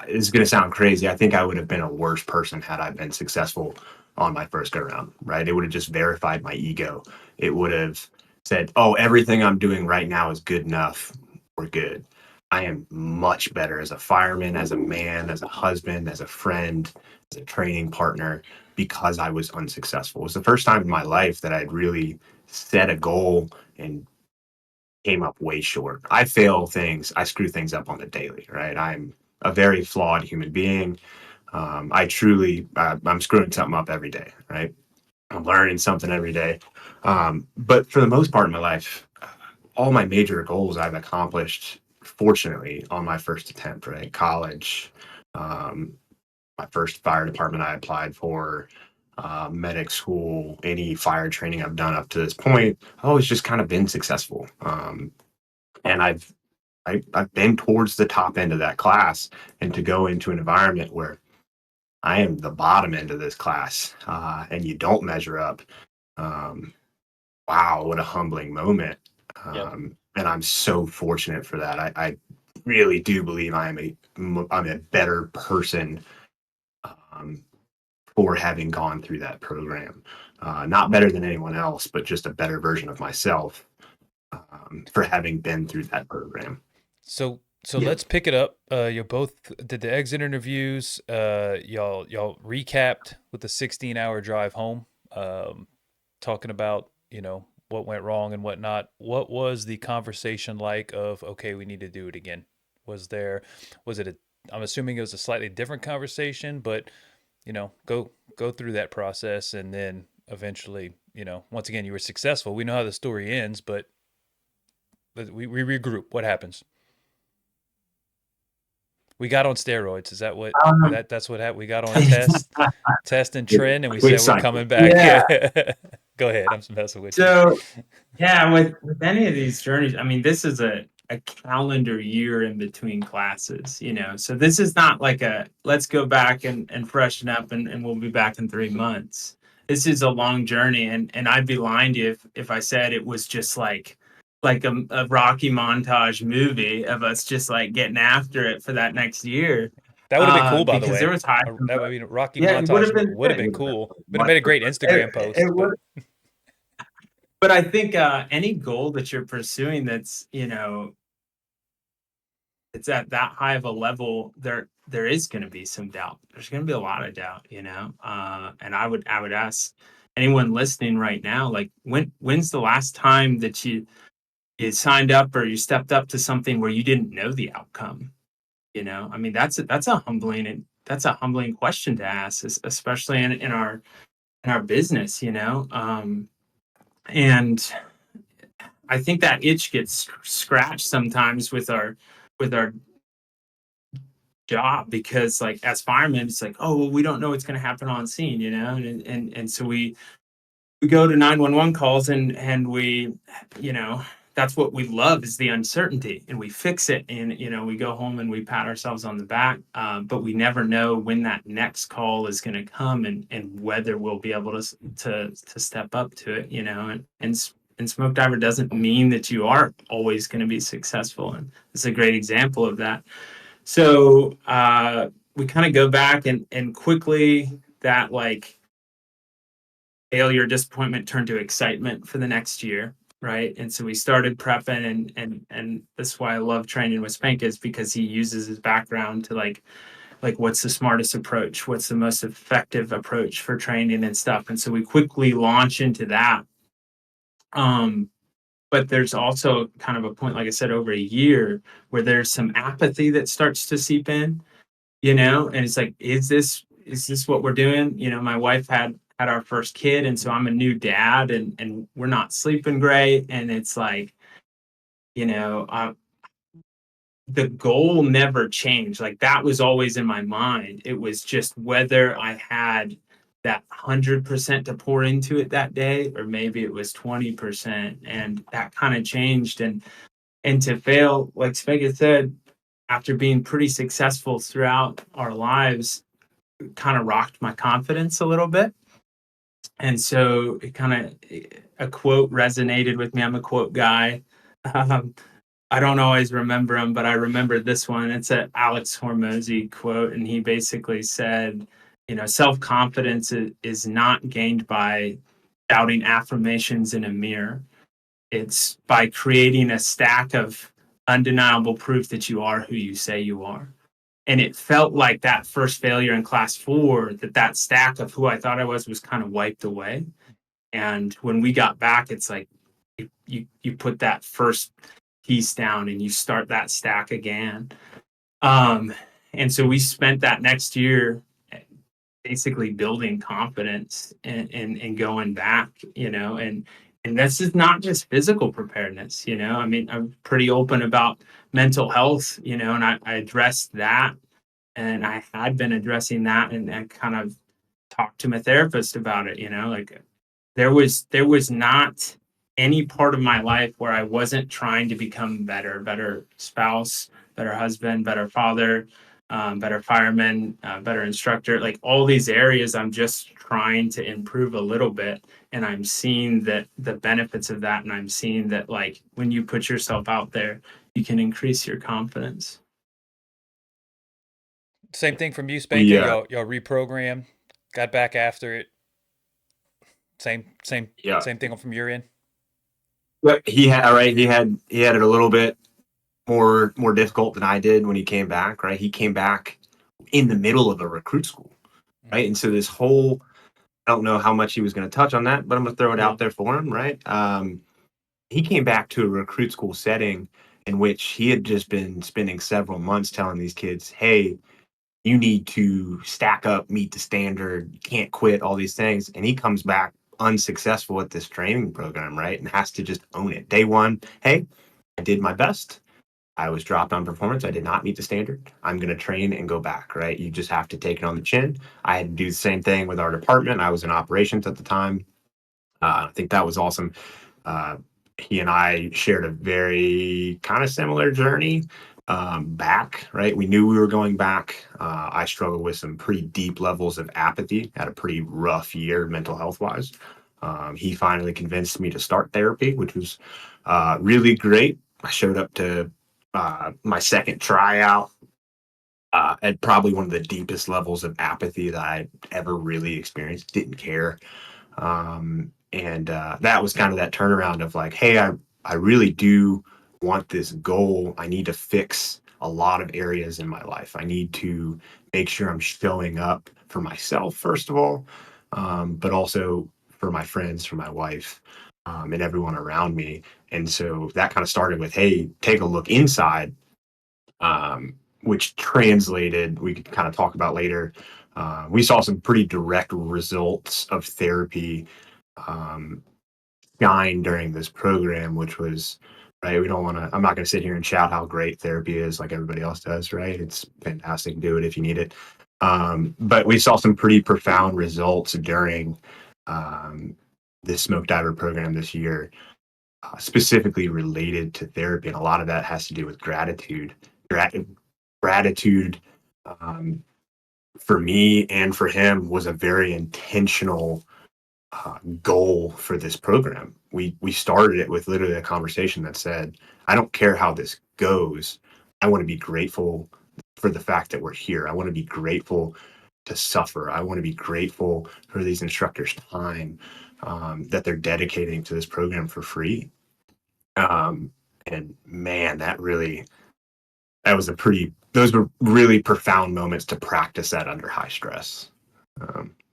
it's going to sound crazy. I think I would have been a worse person had I been successful on my first go round, right? It would have just verified my ego. It would have said, oh, everything I'm doing right now is good enough. We're good. I am much better as a fireman, as a man, as a husband, as a friend, as a training partner, because I was unsuccessful. It was the first time in my life that I'd really set a goal and came up way short. I fail things, I screw things up on the daily, right? I'm a very flawed human being. I'm screwing something up every day, right? I'm learning something every day. But for the most part in my life, all my major goals I've accomplished, fortunately, on my first attempt, right? College, um, my first fire department I applied for, medic school, any fire training I've done up to this point, I've always just kind of been successful. And I've been towards the top end of that class, and to go into an environment where I am the bottom end of this class, and you don't measure up. Um, wow, what a humbling moment. Yep. And I'm so fortunate for that. I really do believe I'm a better person um, for having gone through that program. Not better than anyone else, but just a better version of myself for having been through that program. So Yeah. let's pick it up. You both did the exit interviews. Y'all recapped with the 16-hour drive home, talking about what went wrong and whatnot. What was the conversation like? Of okay, we need to do it again. Was it a? I'm assuming it was a slightly different conversation, but go through that process, and then eventually, once again, you were successful. We know how the story ends, but we regroup. What happens? We got on steroids. Is that what Um, that's what happened? We got on a test and trend, and we Quick said we're cycle. coming back. yeah. Go ahead. I'm messing with you. So yeah, with any of these journeys, I mean, this is a calendar year in between classes, So this is not like a let's go back and freshen up and we'll be back in 3 months. This is a long journey, and I'd be lying to you if I said it was just like a Rocky montage movie of us just like getting after it for that next year. That would have been cool, by the Because there way. was high. That would be Rocky Yeah, it would montage have been would have been cool. Would have made a great Instagram post. it would. But I think any goal that you're pursuing that's it's at that high of a level, there is going to be some doubt. There's going to be a lot of doubt, and I would ask anyone listening right now, like when's the last time that you signed up or you stepped up to something where you didn't know the outcome? I mean, that's a humbling question to ask, especially in our business, and I think that itch gets scratched sometimes with our job, because like as firemen, it's like, oh well, we don't know what's going to happen on scene, and so we go to 911 calls, and we, that's what we love, is the uncertainty, and we fix it, and we go home and we pat ourselves on the back, but we never know when that next call is going to come, and whether we'll be able to step up to it, and smoke diver doesn't mean that you are always going to be successful, and it's a great example of that. So we kind of go back, and quickly that like failure, disappointment turned to excitement for the next year, right? And so we started prepping, and that's why I love training with Spanka, is because he uses his background to like what's the smartest approach, what's the most effective approach for training and stuff. And so we quickly launch into that. But there's also kind of a point, like I said, over a year where there's some apathy that starts to seep in, and it's like, is this what we're doing? My wife had our first kid, and so I'm a new dad, and we're not sleeping great, and it's like, the goal never changed. Like, that was always in my mind. It was just whether I had that 100% to pour into it that day, or maybe it was 20%, and that kind of changed. And to fail, like Spanka said, after being pretty successful throughout our lives, it kind of rocked my confidence a little bit. And so it kind of, a quote resonated with me. I'm a quote guy. I don't always remember them, but I remember this one. It's an Alex Hormozy quote, and he basically said, self-confidence is not gained by shouting affirmations in a mirror. It's by creating a stack of undeniable proof that you are who you say you are. And it felt like that first failure in class 4, that stack of who I thought I was kind of wiped away. And when we got back, it's like you put that first piece down and you start that stack again. And so we spent that next year basically building confidence and going back, and this is not just physical preparedness, I mean, I'm pretty open about mental health, and I addressed that, and I had been addressing that, and kind of talked to my therapist about it, like there was not any part of my life where I wasn't trying to become better spouse, better husband, better father, better fireman, better instructor. Like, all these areas, I'm just trying to improve a little bit, and I'm seeing that the benefits of that, and I'm seeing that, like, when you put yourself out there, you can increase your confidence. Same thing from you, Spanka. Yeah. Y'all reprogrammed, got back after it. Same thing from your end. But he had it a little bit more difficult than I did when he came back, right? He came back in the middle of a recruit school, right? And so this whole, I don't know how much he was going to touch on that, but I'm going to throw it out there for him, right? He came back to a recruit school setting in which he had just been spending several months telling these kids, hey, you need to stack up, meet the standard, can't quit, all these things. And he comes back unsuccessful at this training program, right? And has to just own it. Day one, hey, I did my best. I was dropped on performance. I did not meet the standard. I'm going to train and go back, right? You just have to take it on the chin. I had to do the same thing with our department. I was in operations at the time. I think that was awesome. He and I shared a very kind of similar journey back, right? We knew we were going back. I struggled with some pretty deep levels of apathy, had a pretty rough year mental health wise. He finally convinced me to start therapy, which was really great. I showed up to my second tryout at probably one of the deepest levels of apathy that I ever really experienced. Didn't care. And that was kind of that turnaround of like, hey, I really do want this goal. I need to fix a lot of areas in my life. I need to make sure I'm showing up for myself, first of all, but also for my friends, for my wife, and everyone around me. And so that kind of started with, hey, take a look inside, which translated, we could kind of talk about later. We saw some pretty direct results of therapy shine during this program, which was, right, I'm not going to sit here and shout how great therapy is like everybody else does, right? It's fantastic. Do it if you need it. But we saw some pretty profound results during this smoke diver program this year, specifically related to therapy. And a lot of that has to do with gratitude. Gratitude for me and for him was a very intentional goal for this program. We started it with literally a conversation that said, I don't care how this goes. I want to be grateful for the fact that we're here. I want to be grateful to suffer. I want to be grateful for these instructors' time that they're dedicating to this program for free. And man, those were really profound moments to practice that under high stress.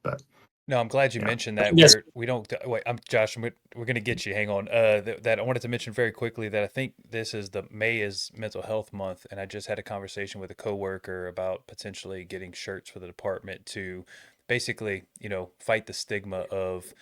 But No, I'm glad you Yeah. mentioned that. Yes. We don't wait. I'm Josh. We're going to get you. Hang on. That I wanted to mention very quickly that I think this is May is Mental Health Month, and I just had a conversation with a coworker about potentially getting shirts for the department to basically, fight the stigma of,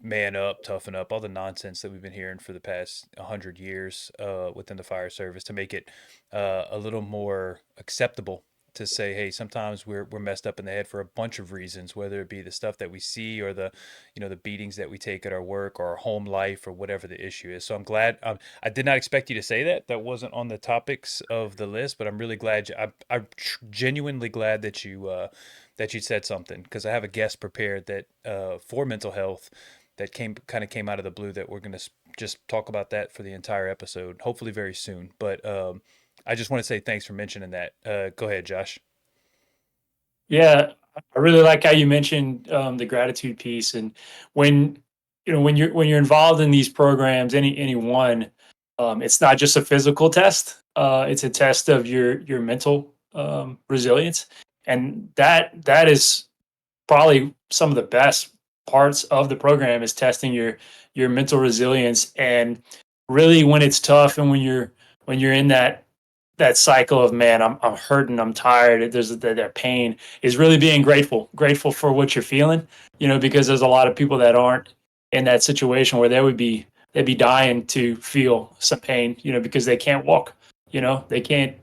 man up, toughen up, all the nonsense that we've been hearing for the past 100 years within the fire service, to make it a little more acceptable to say, hey, sometimes we're messed up in the head for a bunch of reasons, whether it be the stuff that we see or the, the beatings that we take at our work or our home life or whatever the issue is. So I'm glad. I did not expect you to say that. That wasn't on the topics of the list, but I'm really glad. I'm genuinely glad that you said something, because I have a guest prepared that for mental health that came out of the blue, that we're going to just talk about that for the entire episode, hopefully very soon. But I just want to say thanks for mentioning that. Go ahead, Josh. Yeah, I really like how you mentioned the gratitude piece, and when when you're involved in these programs, any one, it's not just a physical test; it's a test of your mental resilience, and that is probably some of the best parts of the program, is testing your mental resilience. And really, when it's tough and when you're in that cycle of, man, I'm hurting, I'm tired, there's that pain, is really being grateful for what you're feeling, because there's a lot of people that aren't in that situation where they'd be dying to feel some pain, because they can't walk, they can't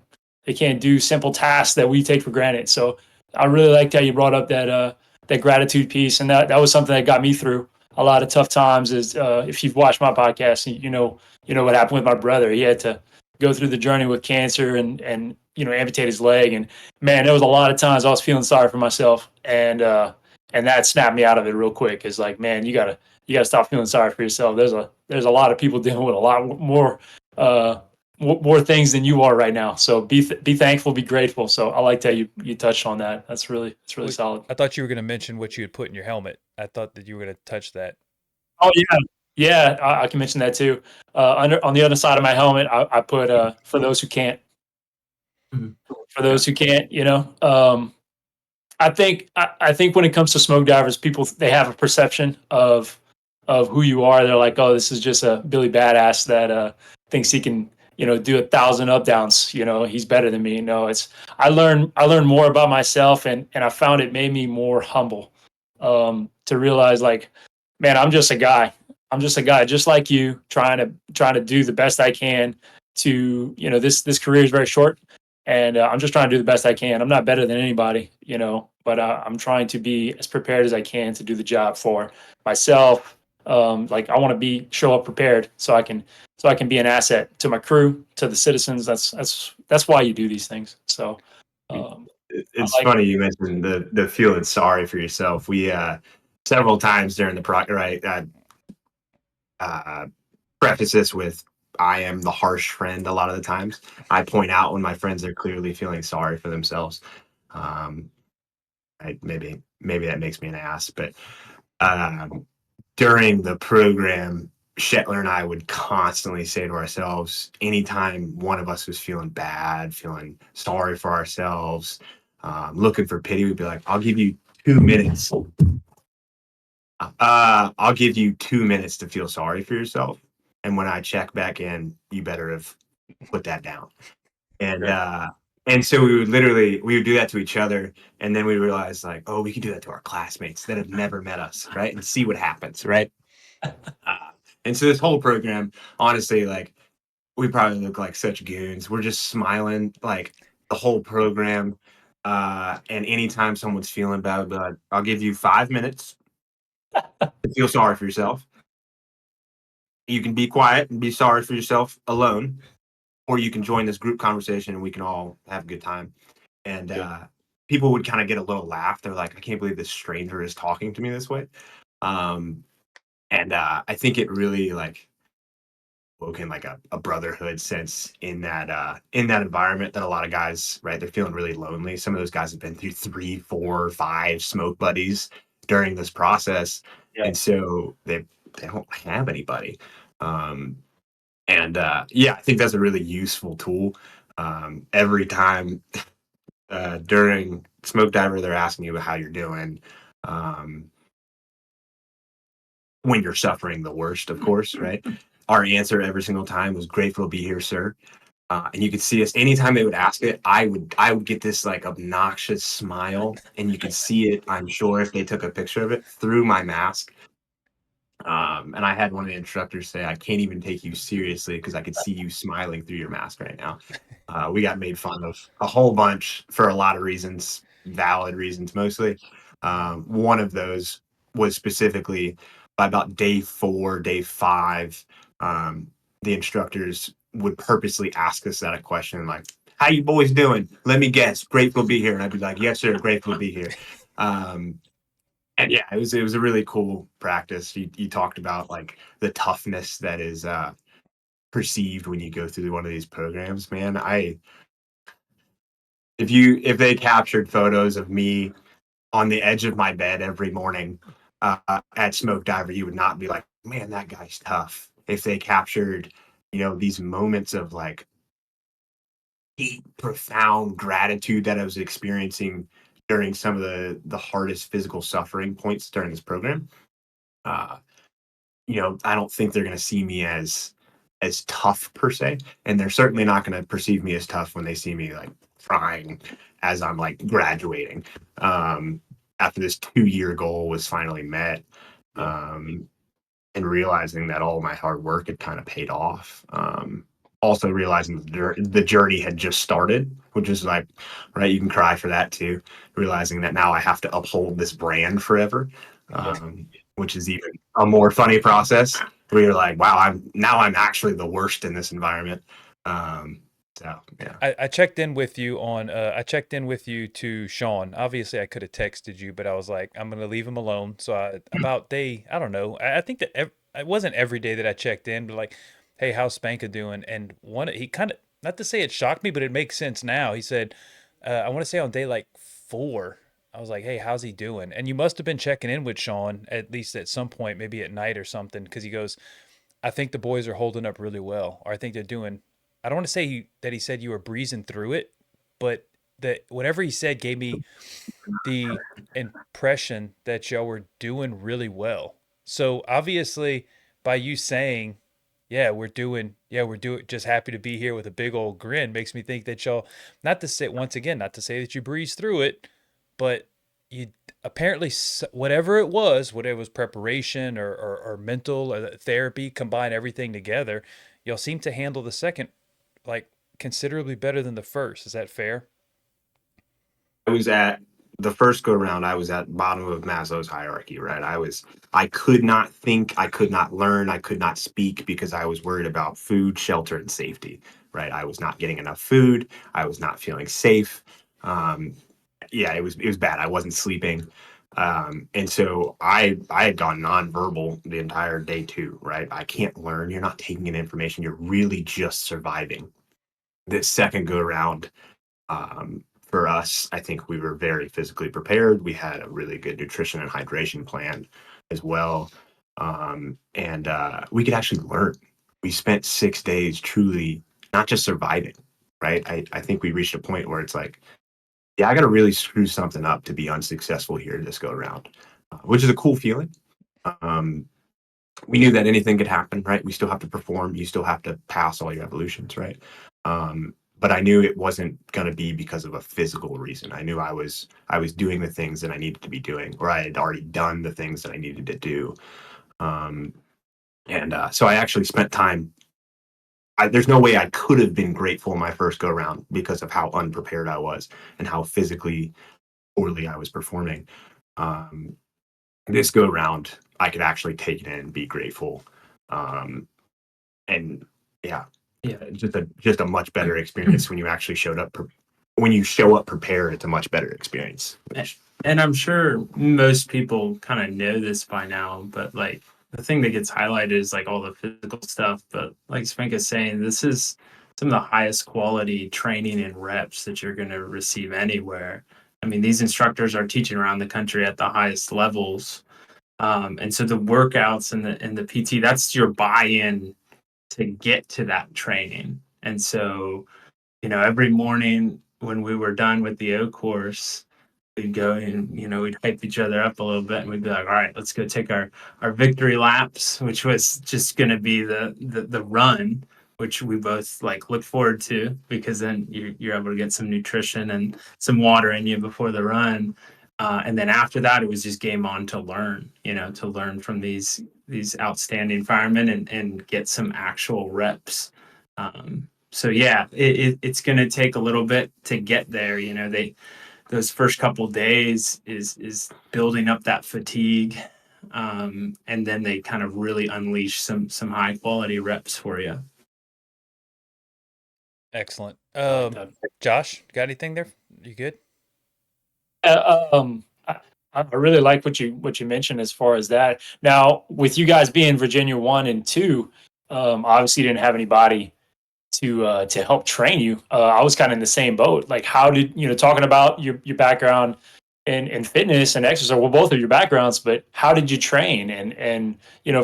do simple tasks that we take for granted. So I really liked how you brought up that gratitude piece, and that was something that got me through a lot of tough times. Is if you've watched my podcast, you know what happened with my brother. He had to go through the journey with cancer and amputate his leg. And man, there was a lot of times I was feeling sorry for myself, and that snapped me out of it real quick. Is like, man, you gotta stop feeling sorry for yourself. There's a lot of people dealing with a lot more things than you are right now. So be thankful, be grateful. So I liked how you touched on that. That's really solid. I thought you were going to mention what you had put in your helmet. I thought that you were going to touch that. Oh yeah, yeah. I can mention that too. On the other side of my helmet, I put for those who can't. Mhm. For those who can't, I think when it comes to smoke divers, people, they have a perception of who you are. They're like, oh, this is just a Billy Badass that thinks he can do 1,000 up downs. He's better than me. No, it's I learned more about myself, and I found it made me more humble, to realize, like, man, I'm just a guy. I'm just a guy just like you, trying to do the best I can. To this career is very short, and I'm just trying to do the best I can. I'm not better than anybody, but I'm trying to be as prepared as I can to do the job for myself. Like, I want to show up prepared, so I can be an asset to my crew, to the citizens. That's why you do these things. So It's funny you mentioned the feeling sorry for yourself. We several times during the right, preface this with, I am the harsh friend. A lot of the times I point out when my friends are clearly feeling sorry for themselves. Maybe that makes me an ass, but during the program, Shetler and I would constantly say to ourselves, anytime one of us was feeling bad, feeling sorry for ourselves, looking for pity, we'd be like, I'll give you 2 minutes. I'll give you 2 minutes to feel sorry for yourself. And when I check back in, you better have put that down. And so we would do that to each other. And then we realized, like, oh, we could do that to our classmates that have never met us, right? And see what happens, right? And so this whole program, honestly, like, we probably look like such goons. We're just smiling, like, the whole program. And anytime someone's feeling bad, we'll be like, I'll give you 5 minutes to feel sorry for yourself. You can be quiet and be sorry for yourself alone, or you can join this group conversation and we can all have a good time. And people would kind of get a little laugh. They're like, I can't believe this stranger is talking to me this way. And I think it really, like, woken like a brotherhood sense in that environment that a lot of guys, right, they're feeling really lonely. Some of those guys have been through 3, 4, 5 smoke buddies during this process, Yeah. and so they don't have anybody. Yeah, I think that's a really useful tool. Every time during smoke diver, they're asking you how you're doing. Um, when you're suffering the worst, of course, right? Our answer every single time was grateful to be here, sir. And you could see us anytime they would ask it, I would get this like obnoxious smile, and you could see it, I'm sure, if they took a picture of it through my mask. And I had one of the instructors say, I can't even take you seriously because I could see you smiling through your mask right now. We got made fun of a whole bunch for a lot of reasons, valid reasons mostly. One of those was specifically by about day 4, day 5, the instructors would purposely ask us that a question like, how you boys doing? Let me guess, grateful to be here. And I'd be like, yes, sir, grateful to be here. And yeah, it was a really cool practice. You talked about like the toughness that is perceived when you go through one of these programs, man. If they captured photos of me on the edge of my bed every morning at Smoke Diver, you would not be like, man, that guy's tough. If they captured, these moments of like deep, profound gratitude that I was experiencing during some of the hardest physical suffering points during this program, uh, I don't think they're going to see me as tough per se, and they're certainly not going to perceive me as tough when they see me like crying as I'm like graduating. After this 2-year goal was finally met, and realizing that all my hard work had kind of paid off. Also realizing the journey had just started, which is like, right, you can cry for that too. Realizing that now I have to uphold this brand forever, which is even a more funny process where you're like, wow, I'm actually the worst in this environment. So yeah. I checked in with you to Sean. Obviously, I could have texted you, but I was like, I'm gonna leave him alone. So I don't know. I think that it wasn't every day that I checked in, but like, hey, how's Spanka doing? And he kind of, not to say it shocked me, but it makes sense now. He said, I want to say on day like 4, I was like, hey, how's he doing? And you must have been checking in with Sean at least at some point, maybe at night or something, because he goes, I think the boys are holding up really well, or I think they're doing. I don't want to say that he said you were breezing through it, but that whatever he said gave me the impression that y'all were doing really well. So obviously, by you saying, just happy to be here with a big old grin makes me think that y'all, not to say that you breezed through it, but you apparently, whatever it was preparation or mental or therapy, combine everything together, y'all seem to handle the second like considerably better than the first. Is that fair? I was at the first go round, I was at bottom of Maslow's hierarchy, right? I could not think, I could not learn, I could not speak because I was worried about food, shelter, and safety, right? I was not getting enough food. I was not feeling safe. Yeah, it was bad. I wasn't sleeping. And so I had gone nonverbal the entire day 2, right? I can't learn. You're not taking in information. You're really just surviving. This second go round, for us, I think we were very physically prepared. We had a really good nutrition and hydration plan as well. And we could actually learn. We spent 6 days truly not just surviving, right? I think we reached a point where it's like, yeah, I got to really screw something up to be unsuccessful here this go around, which is a cool feeling. We knew that anything could happen, right? We still have to perform. You still have to pass all your evolutions, right? But I knew it wasn't going to be because of a physical reason. I knew I was doing the things that I needed to be doing, or I had already done the things that I needed to do. So I actually spent time. There's no way I could have been grateful in my first go around because of how unprepared I was and how physically poorly I was performing. This go around, I could actually take it in and be grateful. And yeah, just a much better experience when you actually when you show up prepared. It's a much better experience. And I'm sure most people kind of know this by now, but like the thing that gets highlighted is like all the physical stuff. But like Spanka's saying, this is some of the highest quality training and reps that you're going to receive anywhere. I mean, these instructors are teaching around the country at the highest levels. And so the workouts and the PT, that's your buy-in to get to that training. And so, every morning when we were done with the O course, we'd go and, we'd hype each other up a little bit, and we'd be like, all right, let's go take our victory laps, which was just going to be the run, which we both like look forward to, because then you're able to get some nutrition and some water in you before the run. And then after that, it was just game on to learn, to learn from these outstanding firemen and get some actual reps. So yeah, it's going to take a little bit to get there. Those first couple days is building up that fatigue, and then they kind of really unleash some high quality reps for you. Excellent. Josh, got anything there? You good? I really like what you mentioned as far as that. Now, with you guys being Virginia 1 and 2, obviously you didn't have anybody to help train you. I was kind of in the same boat. Like, how did talking about your background in fitness and exercise? Well, both of your backgrounds, but how did you train? And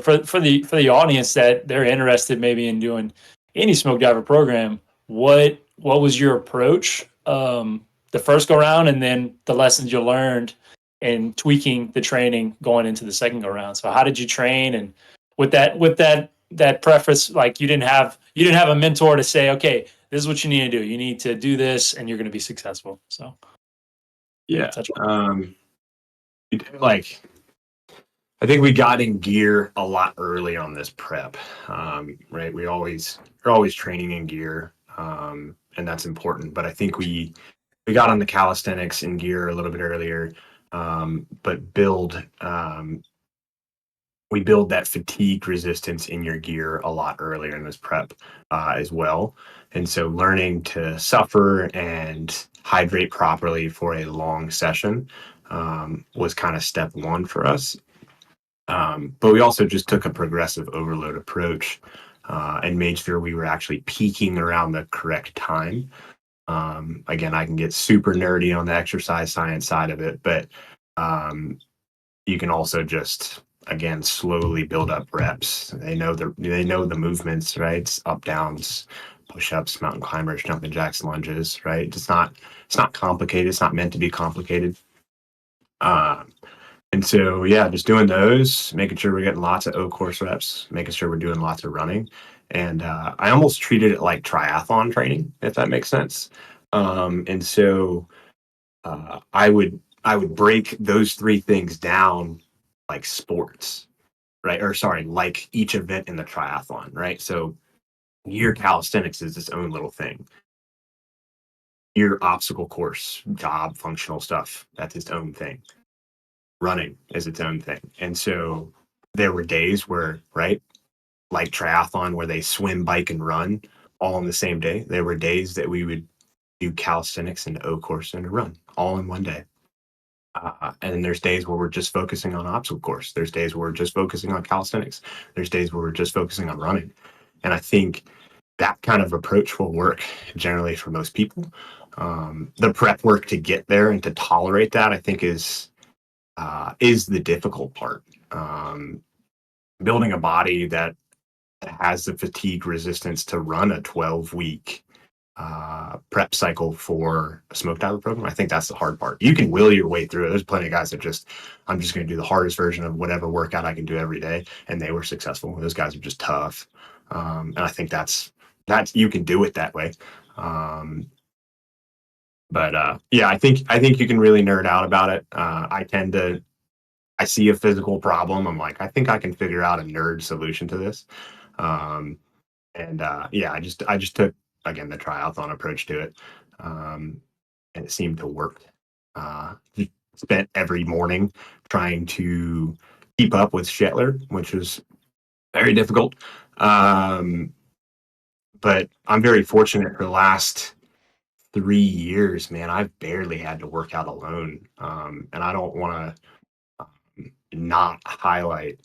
for the audience that they're interested maybe in doing any smoke diver program, what was your approach the first go round, and then the lessons you learned and tweaking the training going into the second go round? So how did you train? And with that preface, like you didn't have a mentor to say, okay, this is what you need to do. You need to do this and you're going to be successful. So yeah, like I think we got in gear a lot early on this prep, right? We're always training in gear, and that's important. But I think we got on the calisthenics in gear a little bit earlier, but we build that fatigue resistance in your gear a lot earlier in this prep as well. And so learning to suffer and hydrate properly for a long session was kind of step one for us. But we also just took a progressive overload approach and made sure we were actually peaking around the correct time. Again, I can get super nerdy on the exercise science side of it, but you can also just, again, slowly build up reps. They know the movements, right? It's up, downs, push-ups, mountain climbers, jumping jacks, lunges, right? It's not complicated. It's not meant to be complicated. And so, yeah, just doing those, making sure we're getting lots of O course reps, making sure we're doing lots of running. And I almost treated it like triathlon training, if that makes sense. And so I would break those three things down like sports, right? Or sorry, like each event in the triathlon, right? So your calisthenics is its own little thing. Your obstacle course, job, functional stuff, that's its own thing. Running is its own thing. And so there were days where, right, like triathlon, where they swim, bike, and run all on the same day. There were days that we would do calisthenics and O course and a run all in one day. And then there's days where we're just focusing on obstacle course. There's days where we're just focusing on calisthenics. There's days where we're just focusing on running. And I think that kind of approach will work generally for most people. The prep work to get there and to tolerate that, I think, is the difficult part. Building a body that has the fatigue resistance to run a 12-week prep cycle for a smoke diver program, I think that's the hard part. You can will your way through it. There's plenty of guys that I'm just going to do the hardest version of whatever workout I can do every day, and they were successful. Those guys are just tough, and I think that's you can do it that way. But yeah, I think you can really nerd out about it. I see a physical problem, I'm like, I think I can figure out a nerd solution to this. Yeah, I just took, again, the triathlon approach to it, and it seemed to work. Spent every morning trying to keep up with Shetler, which was very difficult. But I'm very fortunate for the last 3 years, man. I've barely had to work out alone, and I don't want to not highlight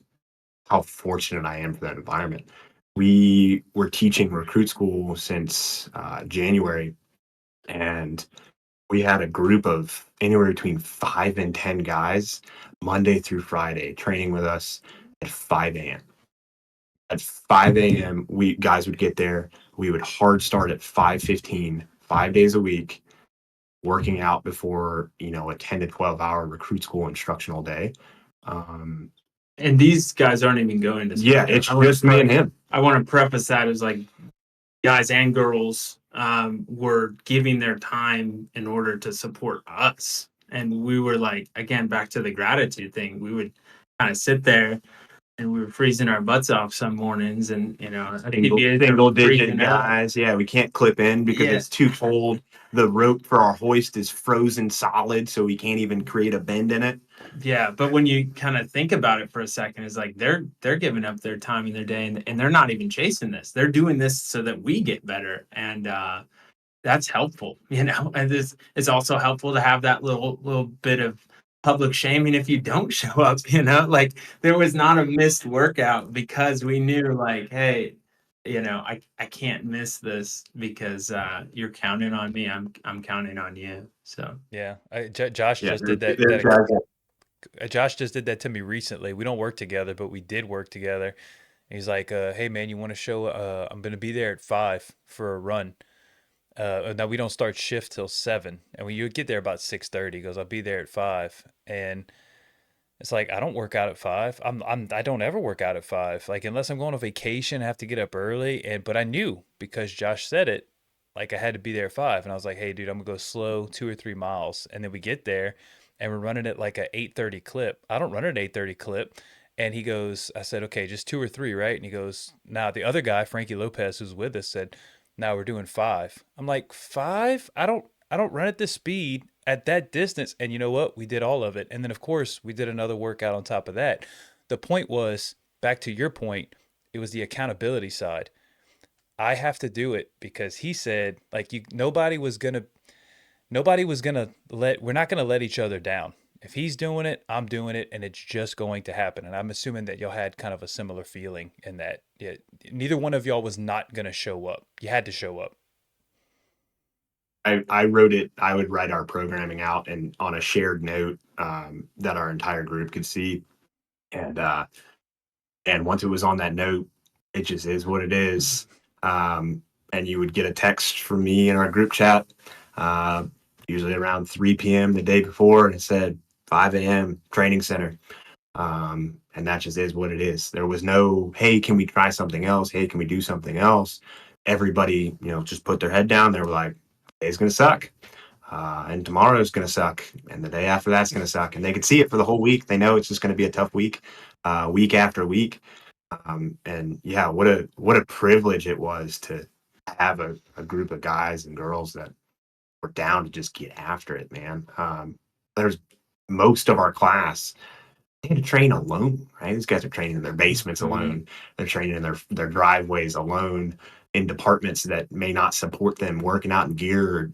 how fortunate I am for that environment. We were teaching recruit school since January, and we had a group of anywhere between 5 and 10 guys Monday through Friday training with us at 5 a.m. At 5 a.m., we guys would get there. We would hard start at 5:15, 5 days a week, working out before a 10 to 12 hour recruit school instructional day. And these guys aren't even going to Yeah, it's just me and him. I want to preface that as like guys and girls were giving their time in order to support us. And we were like, again, back to the gratitude thing. We would kind of sit there and we were freezing our butts off some mornings, and single digit guys. Yeah, we can't clip in because it's too cold. The rope for our hoist is frozen solid, so we can't even create a bend in it. Yeah, but when you kind of think about it for a second, it's like they're giving up their time and their day, and they're not even chasing this. They're doing this so that we get better, and that's helpful, And it's also helpful to have that little bit of public shaming if you don't show up. Like there was not a missed workout because we knew, like, hey, I can't miss this because you're counting on me. I'm counting on you. So Yeah, Josh just did that. Josh just did that to me recently. We don't work together, but we did work together. He's like, "Hey man, you want to show? I'm gonna be there at 5 for a run. Now we don't start shift till 7, and when you get there about 6:30, he goes, I'll be there at 5, and it's like I don't work out at 5. I don't ever work out at 5. Like unless I'm going on vacation, I have to get up early. But I knew because Josh said it, like I had to be there at 5, and I was like, hey dude, I'm gonna go slow 2 or 3 miles, and then we get there, and we're running at like a 8:30 clip. I don't run at 8:30 clip. And he goes, I said, okay, just 2 or 3, right? And he goes, now the other guy, Frankie Lopez, who's with us, said, now we're doing 5. I'm like, 5? I don't run at this speed at that distance. And you know what? We did all of it. And then of course we did another workout on top of that. The point was, back to your point, it was the accountability side. I have to do it because he said, like, we're not gonna let each other down. If he's doing it, I'm doing it, and it's just going to happen. And I'm assuming that y'all had kind of a similar feeling in that neither one of y'all was not going to show up. You had to show up. I wrote it. I would write our programming out and on a shared note that our entire group could see. And once it was on that note, it just is what it is. And you would get a text from me in our group chat, usually around 3 p.m. the day before, and it said 5 a.m. training center. And that just is what it is. There was no, hey, can we try something else? Hey, can we do something else? Everybody, just put their head down. They were like, today's going to suck. And tomorrow's going to suck. And the day after that's going to suck. And they could see it for the whole week. They know it's just going to be a tough week, week after week. And yeah, what a privilege it was to have a group of guys and girls that were down to just get after it, man. There's most of our class, they had to train alone, right? These guys are training in their basements alone. They're training in their driveways alone, in departments that may not support them working out in gear,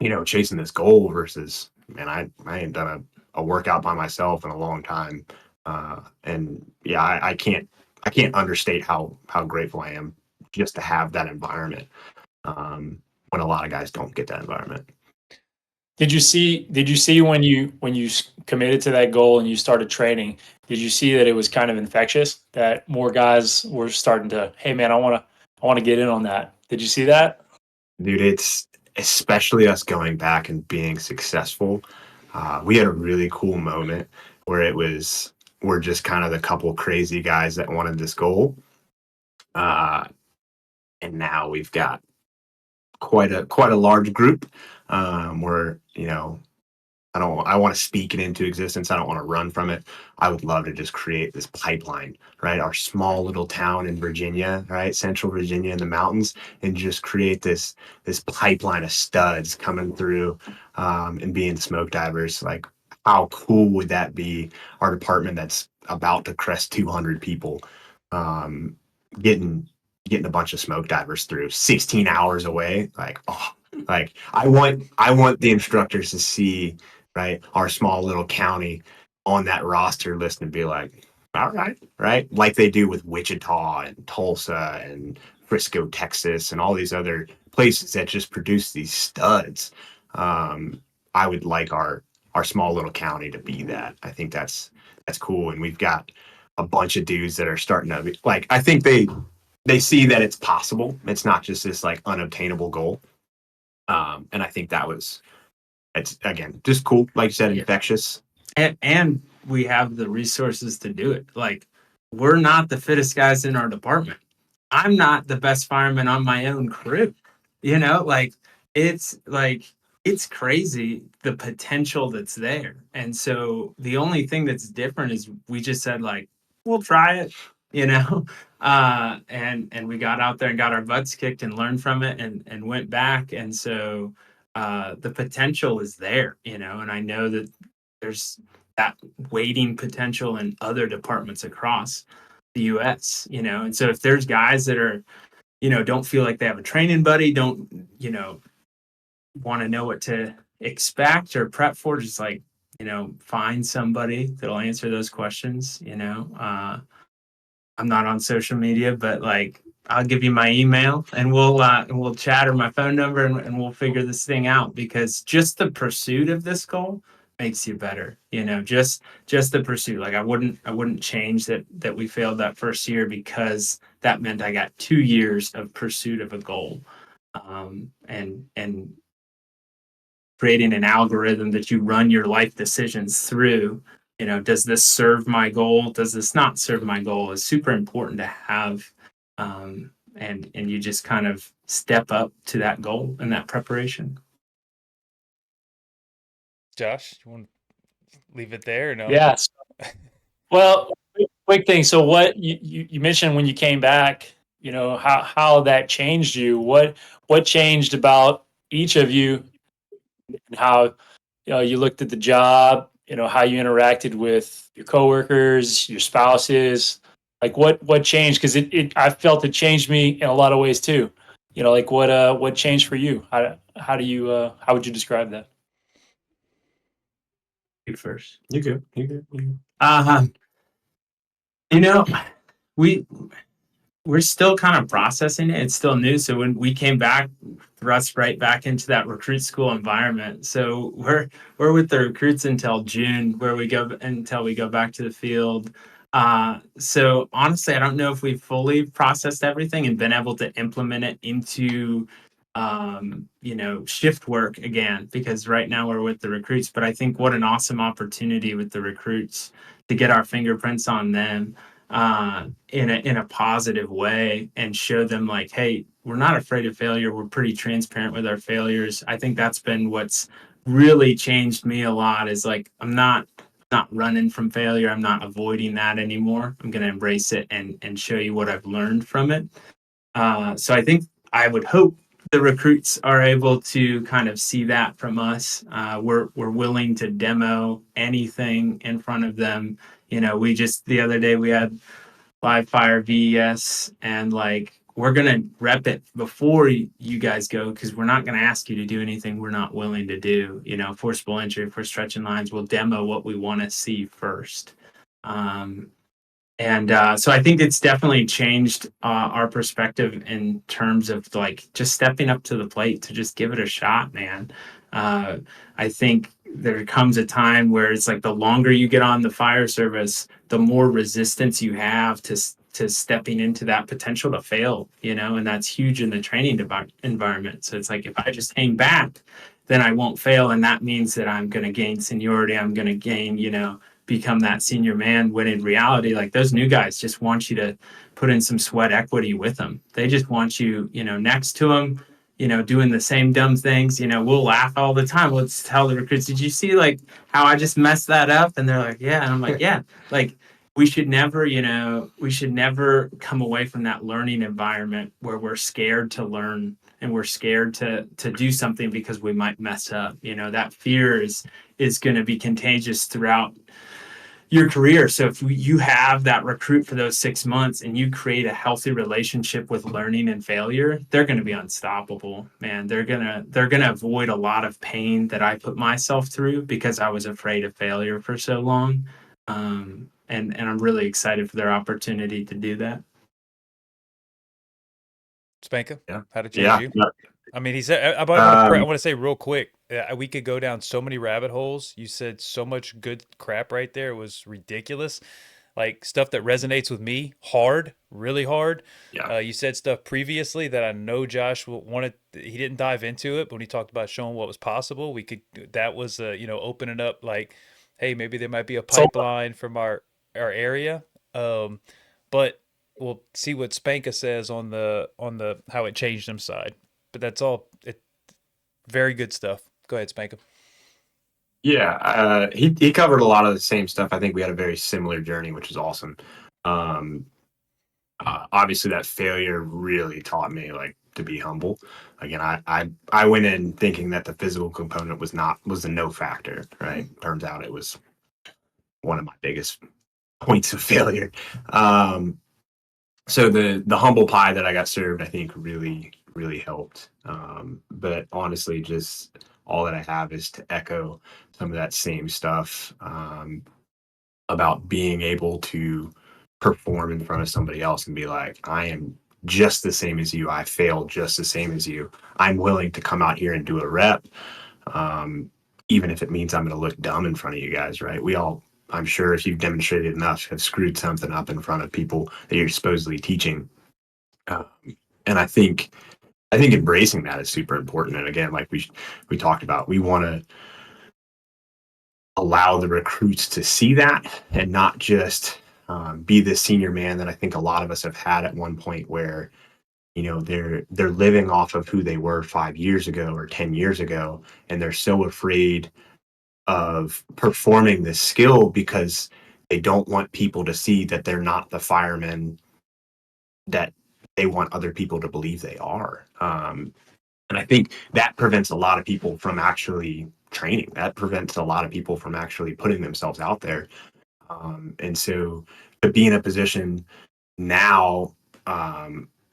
or, chasing this goal versus, man, I ain't done a workout by myself in a long time. And yeah, I can't understate how grateful I am just to have that environment. When a lot of guys don't get that environment. Did you see when you committed to that goal and you started training, did you see that it was kind of infectious, that more guys were starting to, hey man, I want to get in on that? Did you see that? Dude, it's especially us going back and being successful. We had a really cool moment where we're just kind of the couple crazy guys that wanted this goal. And now we've got quite a large group where I want to speak it into existence. I don't want to run from it. I would love to just create this pipeline, right? Our small little town in Virginia, right? Central Virginia in the mountains, and just create this pipeline of studs coming through and being smoke divers. Like, how cool would that be? Our department that's about to crest 200 people, getting a bunch of smoke divers through 16 hours away. Like, I want the instructors to see, right, our small little county on that roster list and be like, all right, right, like they do with Wichita and Tulsa and Frisco, Texas, and all these other places that just produce these studs. I would like our small little county to be that. I think that's cool, and we've got a bunch of dudes that are starting to be, like, I think they see that it's possible. It's not just this like unobtainable goal. And I think it's again just cool, like you said, infectious. And we have the resources to do it. Like, we're not the fittest guys in our department. I'm not the best fireman on my own crew. Like, it's like, it's crazy the potential that's there. And so the only thing that's different is we just said, like, we'll try it, you know. And we got out there and got our butts kicked and learned from it and went back. And so the potential is there, and I know that there's that waiting potential in other departments across the US, and so if there's guys that are, don't feel like they have a training buddy, don't, want to know what to expect or prep for, just like, find somebody that'll answer those questions. I'm not on social media, but like, I'll give you my email and we'll chat, or my phone number, and we'll figure this thing out, because just the pursuit of this goal makes you better. Just the pursuit. Like, I wouldn't change that we failed that first year, because that meant I got 2 years of pursuit of a goal. And creating an algorithm that you run your life decisions through. Does this serve my goal? Does this not serve my goal? Is super important to have. And you just kind of step up to that goal and that preparation. Josh, you want to leave it there or no? Yes. Well, quick thing. So what you mentioned when you came back, how that changed you. What changed about each of you, and how you looked at the job, how you interacted with your coworkers, your spouses, like what changed? Because I felt it changed me in a lot of ways too. Like what changed for you? How would you describe that? You first. You good? You good? You know, we we're still kind of processing it. It's still new. So when we came back, thrust right back into that recruit school environment. So we're with the recruits until June, where we go until we go back to the field. So honestly, I don't know if we've fully processed everything and been able to implement it into shift work again, because right now we're with the recruits. But I think what an awesome opportunity with the recruits to get our fingerprints on them in a positive way, and show them like, hey, we're not afraid of failure. We're pretty transparent with our failures. I think that's been what's really changed me a lot, is like, I'm not running from failure. I'm not avoiding that anymore. I'm going to embrace it and show you what I've learned from it. So I think, I would hope the recruits are able to kind of see that from us. We're willing to demo anything in front of them. We just, the other day we had live fire VES, and like, we're going to rep it before you guys go, because we're not going to ask you to do anything we're not willing to do. Forcible entry, for stretching lines, we'll demo what we want to see first. So I think it's definitely changed our perspective in terms of like just stepping up to the plate to just give it a shot, man. I think there comes a time where it's like, the longer you get on the fire service, the more resistance you have to stepping into that potential to fail, and that's huge in the training environment. So it's like, if I just hang back, then I won't fail. And that means that I'm going to gain seniority. I'm going to gain, become that senior man, when in reality, like, those new guys just want you to put in some sweat equity with them. They just want you, next to them, doing the same dumb things. We'll laugh all the time. Let's tell the recruits, did you see like how I just messed that up? And they're like, yeah. And I'm like, yeah, like, we should never come away from that learning environment where we're scared to learn and we're scared to do something because we might mess up. That fear is going to be contagious throughout your career. So if you have that recruit for those 6 months and you create a healthy relationship with learning and failure, they're going to be unstoppable, man. They're going to avoid a lot of pain that I put myself through because I was afraid of failure for so long. and I'm really excited for their opportunity to do that. Spanka, Yeah. how to change Yeah. you? Yeah. I mean, he said, I want Um, to say real quick, we could go down so many rabbit holes. You said so much good crap right there. It was ridiculous. Like stuff that resonates with me hard, really hard. yeah. You said stuff previously that I know Josh wanted. He didn't dive into it, but when he talked about showing what was possible, we could. That was, opening up like, hey, maybe there might be a So pipeline from our area. Um, but we'll see what Spanka says on the how it changed him side. But that's all. Very good stuff. Go ahead, Spanka. Yeah, he covered a lot of the same stuff. I think we had a very similar journey, which is awesome. Um, Obviously, that failure really taught me like to be humble. Again, I went in thinking that the physical component was a no factor. Right? Turns out it was one of my biggest points of failure. So the humble pie that I got served, I think, really helped. But honestly, just all that I have is to echo some of that same stuff about being able to perform in front of somebody else and be like, I am just the same as you. I failed just the same as you. I'm willing to come out here and do a rep, even if it means I'm going to look dumb in front of you guys. Right? We all, I'm sure, if you've demonstrated enough, have screwed something up in front of people that you're supposedly teaching. Um, and I think embracing that is super important. And again, like we talked about, we want to allow the recruits to see that and not just be the senior man that I think a lot of us have had at one point, where they're living off of who they were 5 years ago or 10 years ago, and they're so afraid of performing this skill because they don't want people to see that they're not the firemen that they want other people to believe they are. And I think that prevents a lot of people from actually training. That prevents a lot of people from actually putting themselves out there. And so to be in a position now,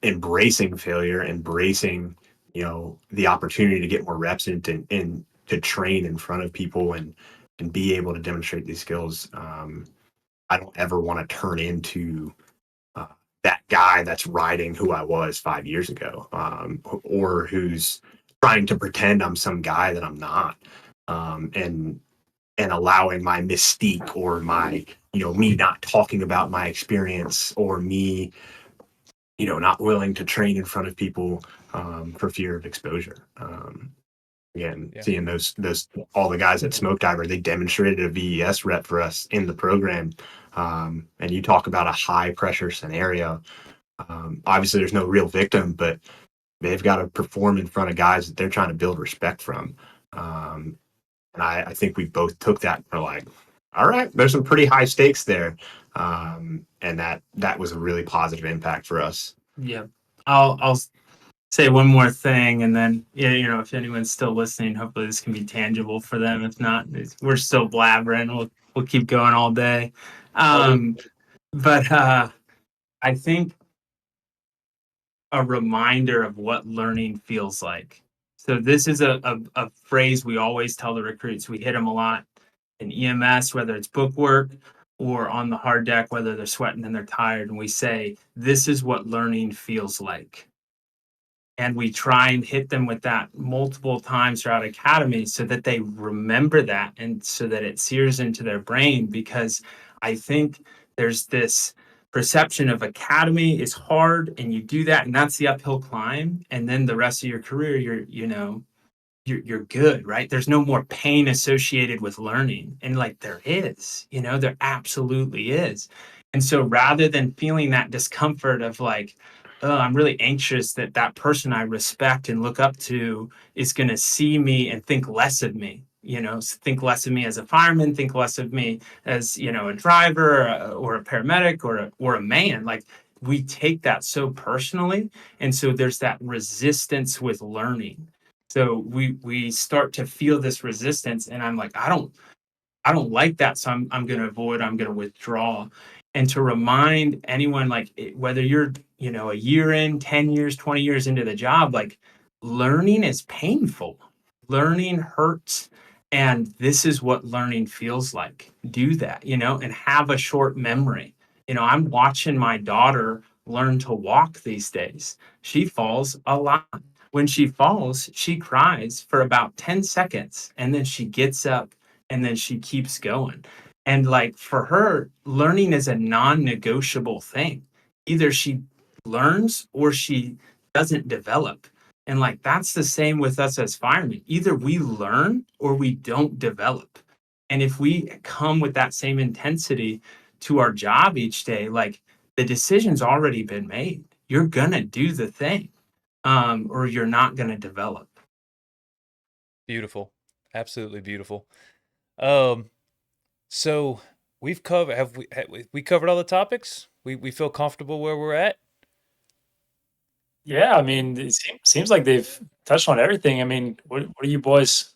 embracing failure, embracing, the opportunity to get more reps and to train in front of people and be able to demonstrate these skills. I don't ever want to turn into that guy that's riding who I was 5 years ago, or who's trying to pretend I'm some guy that I'm not, and allowing my mystique or my, me not talking about my experience, or me, not willing to train in front of people for fear of exposure. Again, Yeah. seeing those all the guys at Smoke Diver, they demonstrated a VES rep for us in the program. And you talk about a high pressure scenario. Obviously, there's no real victim, but they've got to perform in front of guys that they're trying to build respect from. And I think we both took that for like, all right, there's some pretty high stakes there. And that was a really positive impact for us. Yeah. I'll say one more thing, and then if anyone's still listening, hopefully this can be tangible for them. If not, we're still blabbering. We'll keep going all day. But I think a reminder of what learning feels like. So this is a phrase we always tell the recruits. We hit them a lot in EMS, whether it's book work or on the hard deck, whether they're sweating and they're tired. And we say, this is what learning feels like. And we try and hit them with that multiple times throughout Academy so that they remember that and so that it sears into their brain. Because I think there's this perception of Academy is hard and you do that and that's the uphill climb. And then the rest of your career, you're good, right? There's no more pain associated with learning. And like there is, there absolutely is. And so rather than feeling that discomfort of like, oh, I'm really anxious that person I respect and look up to is going to see me and think less of me, think less of me as a fireman, think less of me as, a driver or a paramedic or a man. Like we take that so personally. And so there's that resistance with learning. So we start to feel this resistance, and I'm like, I don't like that, so I'm going to avoid. I'm going to withdraw, and to remind anyone, like whether you're a year in, 10 years, 20 years into the job, like learning is painful. Learning hurts, And this is what learning feels like. Do that, and have a short memory. I'm watching my daughter learn to walk these days. She falls a lot. When she falls, she cries for about 10 seconds and then she gets up and then she keeps going. And like for her, learning is a non negotiable thing. Either she learns or she doesn't develop. And like that's the same with us as firemen. Either we learn or we don't develop. And if we come with that same intensity to our job each day, like the decision's already been made. You're gonna do the thing, or you're not gonna develop. Beautiful. Absolutely beautiful. Um, so we've covered, we covered all the topics? We feel comfortable where we're at? Yeah, I mean, it seems like they've touched on everything. I mean, what are you boys?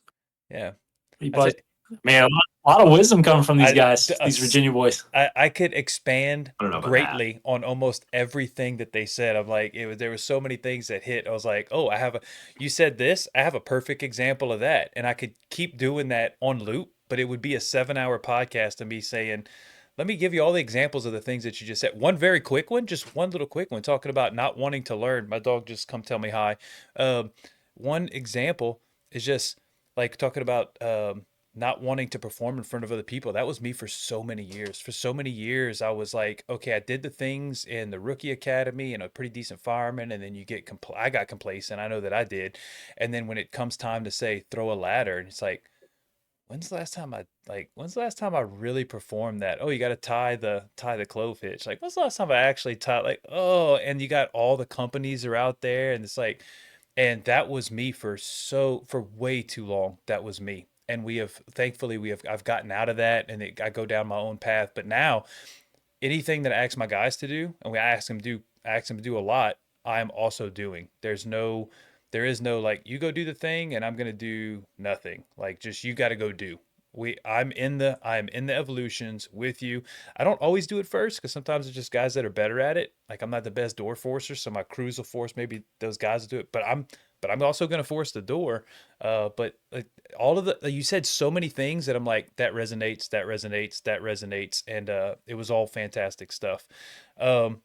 Yeah. You I, boys, th- man, a lot of wisdom coming from these I, guys, d- these Virginia boys. I could expand I don't know about that. greatly on almost everything that they said. I'm like, there was so many things that hit. I was like, oh, you said this, I have a perfect example of that. And I could keep doing that on loop, but it would be a 7-hour podcast and me saying, let me give you all the examples of the things that you just said. One very quick one, just one little quick one, talking about not wanting to learn. My dog just come tell me hi. One example is just like talking about not wanting to perform in front of other people. That was me for so many years. For so many years, I was like, okay, I did the things in the rookie academy and a pretty decent fireman, and then you get I got complacent. I know that I did. And then when it comes time to say throw a ladder, and it's like, when's the last time I really performed that? Oh, you got to tie the clove hitch. Like, when's the last time I actually tied? Like, oh, and you got all the companies are out there, and it's like, and that was me for way too long. That was me. And thankfully I've gotten out of that, and I go down my own path. But now anything that I ask my guys to do, and I ask them to do a lot, I'm also doing. There is no like, you go do the thing and I'm gonna do nothing. Like, just, you got to go do. I'm in the evolutions with you. I don't always do it first because sometimes it's just guys that are better at it. Like, I'm not the best door forcer, so my crews will force maybe those guys to do it. But I'm also gonna force the door. But like, all of you said so many things that I'm like, that resonates, that resonates, that resonates, and it was all fantastic stuff. Um,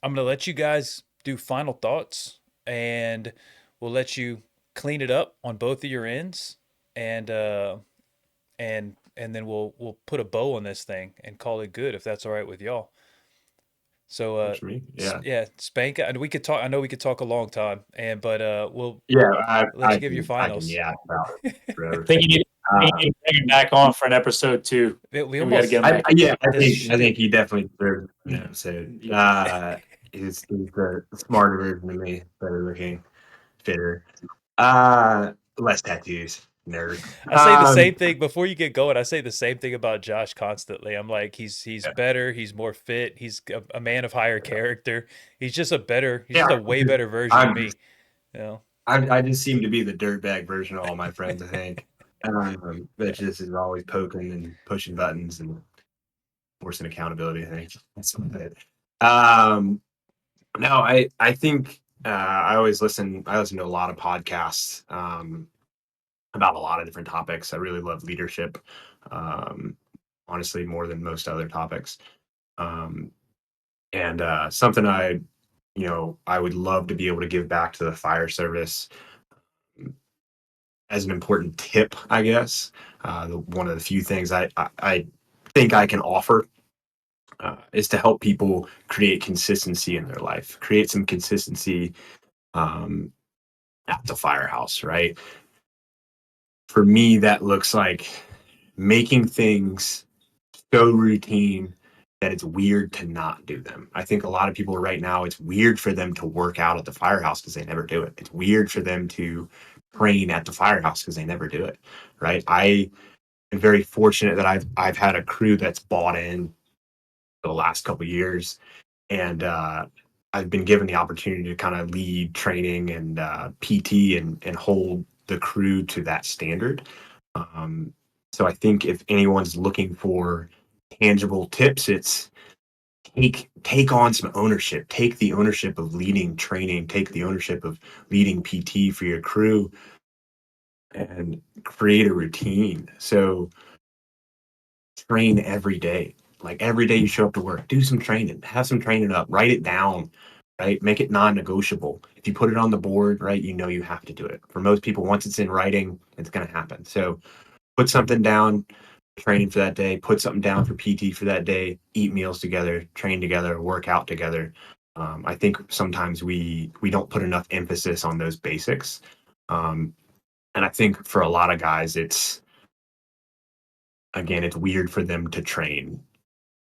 I'm gonna let you guys do final thoughts, and we'll let you clean it up on both of your ends, and and then we'll put a bow on this thing and call it good if that's all right with y'all. So Works for me. Yeah. yeah, Spanka, and we could talk. I know we could talk a long time, but we'll Yeah. let you give your I can finals. yak about it I forever. think you need to bring him back on for an episode 2. We And we got to almost get him back. I think he definitely deserves an episode. He's the smarter version of me, better looking, fitter, less tattoos, nerd. I say the same thing before you get going. I say the same thing about Josh constantly. I'm like, he's Yeah. better, he's more fit, he's a man of higher character. He's just Yeah, just a way better version of me. You know? I just seem to be the dirtbag version of all my friends, I think. That just is always poking and pushing buttons and forcing accountability, I think. That's what it. No, I think I listen to a lot of podcasts about a lot of different topics. I really love leadership, honestly, more than most other topics. And something I would love to be able to give back to the fire service as an important tip, I guess. One of the few things I think I can offer is to help people create consistency in their life, create some consistency at the firehouse, right? For me, that looks like making things so routine that it's weird to not do them. I think a lot of people right now, it's weird for them to work out at the firehouse because they never do it. It's weird for them to train at the firehouse because they never do it, right? I am very fortunate that I've had a crew that's bought in the last couple of years, and I've been given the opportunity to kind of lead training and PT and hold the crew to that standard. So I think if anyone's looking for tangible tips, it's take on some ownership. Take the ownership of leading training. Take the ownership of leading PT for your crew. and create a routine. So train every day. Like every day you show up to work, do some training, have some training up, write it down, right? Make it non-negotiable. If you put it on the board, right, you know you have to do it. For most people, once it's in writing, it's going to happen. So put something down, training for that day, put something down for PT for that day, eat meals together, train together, work out together. I think sometimes we don't put enough emphasis on those basics. And I think for a lot of guys, it's weird for them to train.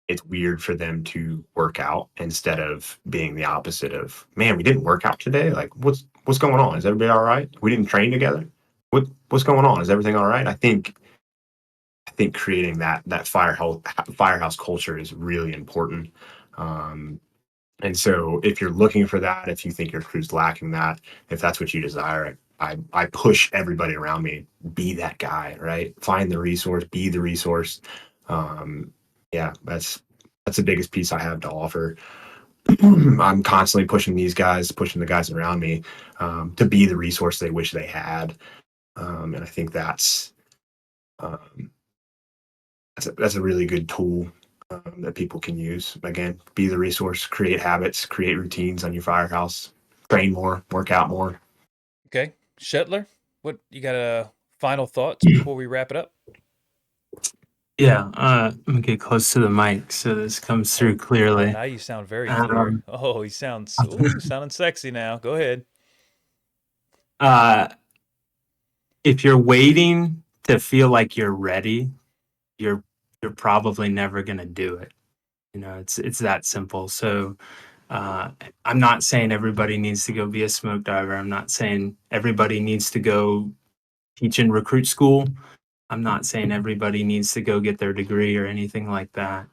It's weird for them to work out instead of being the opposite of, man, we didn't work out today. Like, what's going on? Is everybody all right? We didn't train together. What's going on? Is everything all right? I think creating that firehouse culture is really important. Um, and so if you're looking for that, if you think your crew's lacking that, if that's what you desire, I push everybody around me, be that guy, right? Find the resource, be the resource. Yeah, that's the biggest piece I have to offer. I'm constantly pushing these guys, pushing the guys around me, to be the resource they wish they had. And I think um, that's a really good tool, that people can use. Again, be the resource, create habits, create routines on your firehouse, train more, work out more. Okay. Shetler, what you got final thoughts before we wrap it up? Yeah, I'm gonna get close to the mic so this comes through Oh, clearly. now you sound very clear. Um, Oh, he sounds sounding sexy now. Go ahead. uh, if you're waiting to feel like you're ready, you're you're probably never gonna do it. You know, it's that simple. So uh, I'm not saying everybody needs to go be a smoke diver. I'm not saying everybody needs to go teach in recruit school. I'm not saying everybody needs to go get their degree or anything like that.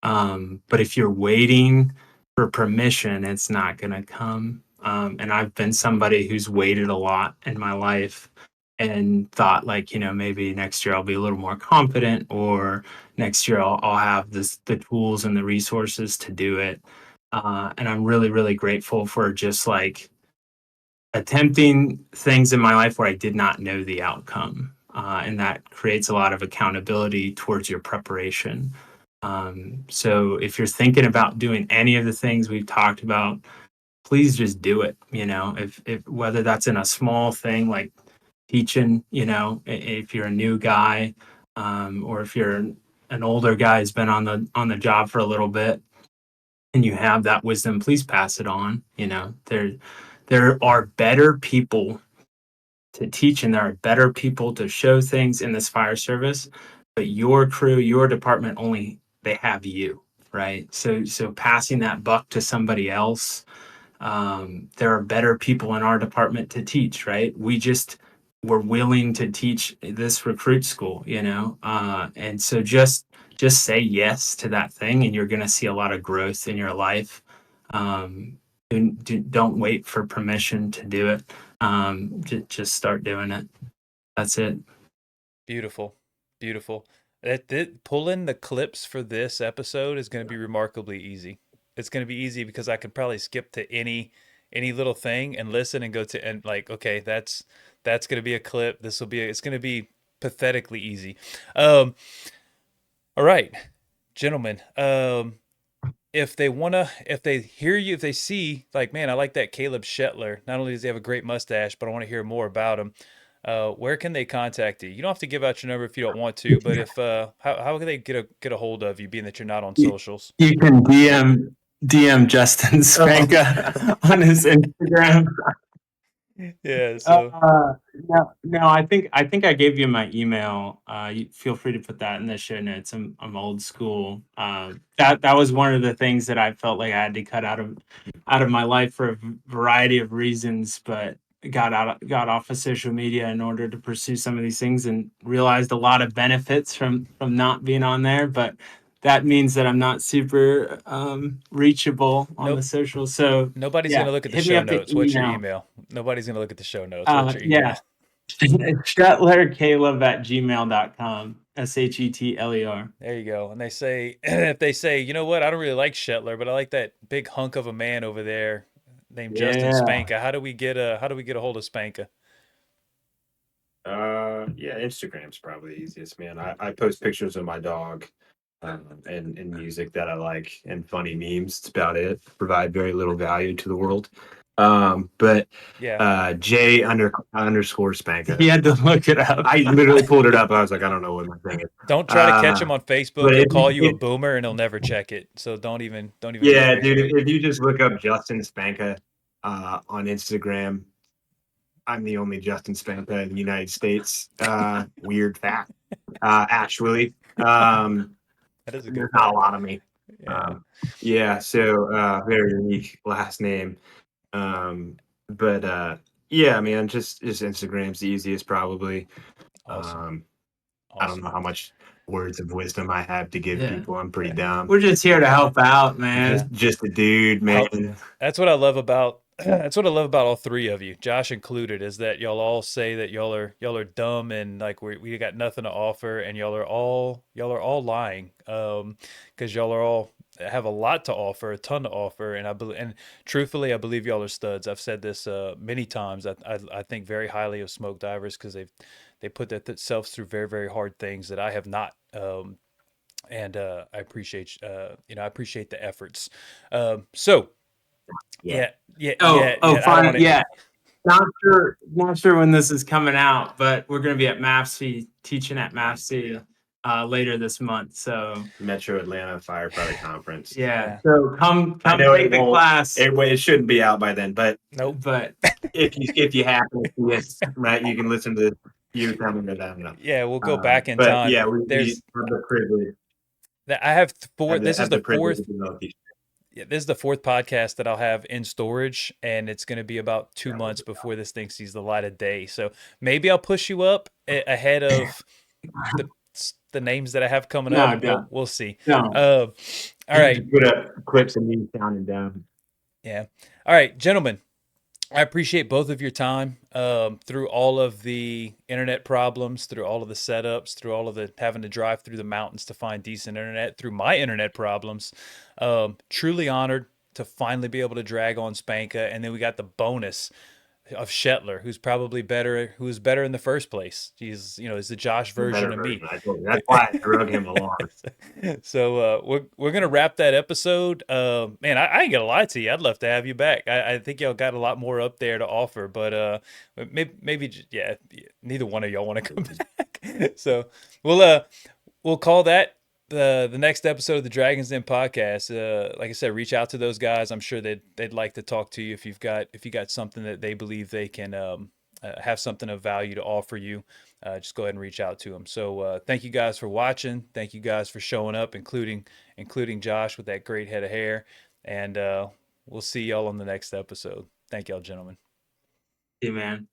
But if you're waiting for permission, it's not going to come. And I've been somebody who's waited a lot in my life and thought, like, you know, maybe next year I'll be a little more confident, or next year I'll have the tools and the resources to do it. And I'm really, really grateful for just like attempting things in my life where I did not know the outcome. And that creates a lot of accountability towards your preparation. So if you're thinking about doing any of the things we've talked about, please just do it. You know, if whether that's in a small thing like teaching, you know, if you're a new guy, or if you're an older guy who's been on the job for a little bit and you have that wisdom, please pass it on. You know, there are better people to teach and there are better people to show things in this fire service, but your crew, your department, only they have you, right? So passing that buck to somebody else, there are better people in our department to teach, right? We're willing to teach this recruit school, you know, and so just say yes to that thing and you're going to see a lot of growth in your life. Don't wait for permission to do it. Just start doing it. That's it. Beautiful. Beautiful. Pulling the clips for this episode is going to be remarkably easy. It's going to be easy because I could probably skip to any little thing and listen and go to and like, okay, that's going to be a clip. It's going to be pathetically easy. Um, all right, gentlemen. If they hear you, if they see, like, man, I like that Caleb Shetler. Not only does he have a great mustache, but I want to hear more about him. Where can they contact you? You don't have to give out your number if you don't want to, but if how can they get a hold of you, being that you're not on socials? You can DM Justin Spanka on his Instagram. Yeah. So No, I think I gave you my email. You feel free to put that in the show notes. I'm old school. That was one of the things that I felt like I had to cut out of my life for a variety of reasons, but got off of social media in order to pursue some of these things and realized a lot of benefits from not being on there. But that means that I'm not super reachable on the nope. social. So Nobody's yeah, gonna look at the hit me show up the notes. What's your email. email? Nobody's gonna look at the show notes. What's your Yeah. email? ShetlerCaleb@gmail.com. SHETLER. There you go. And they say, if they say, you know what, I don't really like Shetler, but I like that big hunk of a man over there named Justin Yeah. Spanka. How do we get a hold of Spanka? Yeah, Instagram's probably the easiest, man. I post pictures of my dog, and music that I like and funny memes. It's about it. Provide very little value to the world. But Yeah. underscore Spanka. He had to look it up. I literally pulled it up. I was like, I don't know what my thing is. Don't try to catch him on Facebook. but He'll if call you- you a if- boomer and he'll never check it. So don't even go Yeah, to dude. Facebook. If you just look up Justin Spanka on Instagram, I'm the only Justin Spanka in the United States. Weird fact. Actually, That is a good there's not a lot of me. Yeah. Yeah, so very unique last name. But yeah, man, just Instagram's the easiest probably. Awesome. I don't know how much words of wisdom I have to give Yeah. people. I'm pretty dumb. We're just here to help out, man. Just a dude, man. That's what I love about that's what I love about all three of you, Josh included, is that y'all all say that y'all are dumb and like we got nothing to offer, and y'all are all lying, because y'all are all have a lot to offer, a ton to offer, and truthfully I believe y'all are studs. I've said this many times. I think very highly of smoke divers because they put themselves through very, very hard things that I have not. And I appreciate I appreciate the efforts. So yeah. Fine. Yeah. Not sure when this is coming out, but we're going to be at MAFC, teaching at MAFC later this month. So Metro Atlanta Firefighter Conference. yeah. So come I know take the class. It shouldn't be out by then, but Nope. But if you happen to see it, right, you can listen to you coming to them. Yeah, we'll go back in but time. yeah, we There's have the privilege. I have four. Have the, This is have the the privilege fourth. to develop these. Yeah, this is the fourth podcast that I'll have in storage, and it's going to be about 2 months before this thing sees the light of day. So maybe I'll push you up ahead of the names that I have coming No, up. don't. We'll see. No. All right. Put up clips of me sounding down. Yeah. All right, gentlemen. I appreciate both of your time through all of the internet problems, through all of the setups, through all of the having to drive through the mountains to find decent internet, through my internet problems. Truly honored to finally be able to drag on Spanka, and then we got the bonus of Shetler, who's probably better, who was better in the first place. He's is the Josh version of me. I told you. That's why I drug him along. So we're gonna wrap that episode. Man, I ain't gonna lie to you. I'd love to have you back. I think y'all got a lot more up there to offer, but maybe yeah, neither one of y'all want to come back. So we'll call that the next episode of the Dragons Den podcast. Like I said, reach out to those guys. I'm sure they'd like to talk to you if you got something that they believe they can have something of value to offer you. Just go ahead and reach out to them. So thank you guys for watching. Thank you guys for showing up, including Josh with that great head of hair. And we'll see y'all on the next episode. Thank y'all, gentlemen. Hey, man.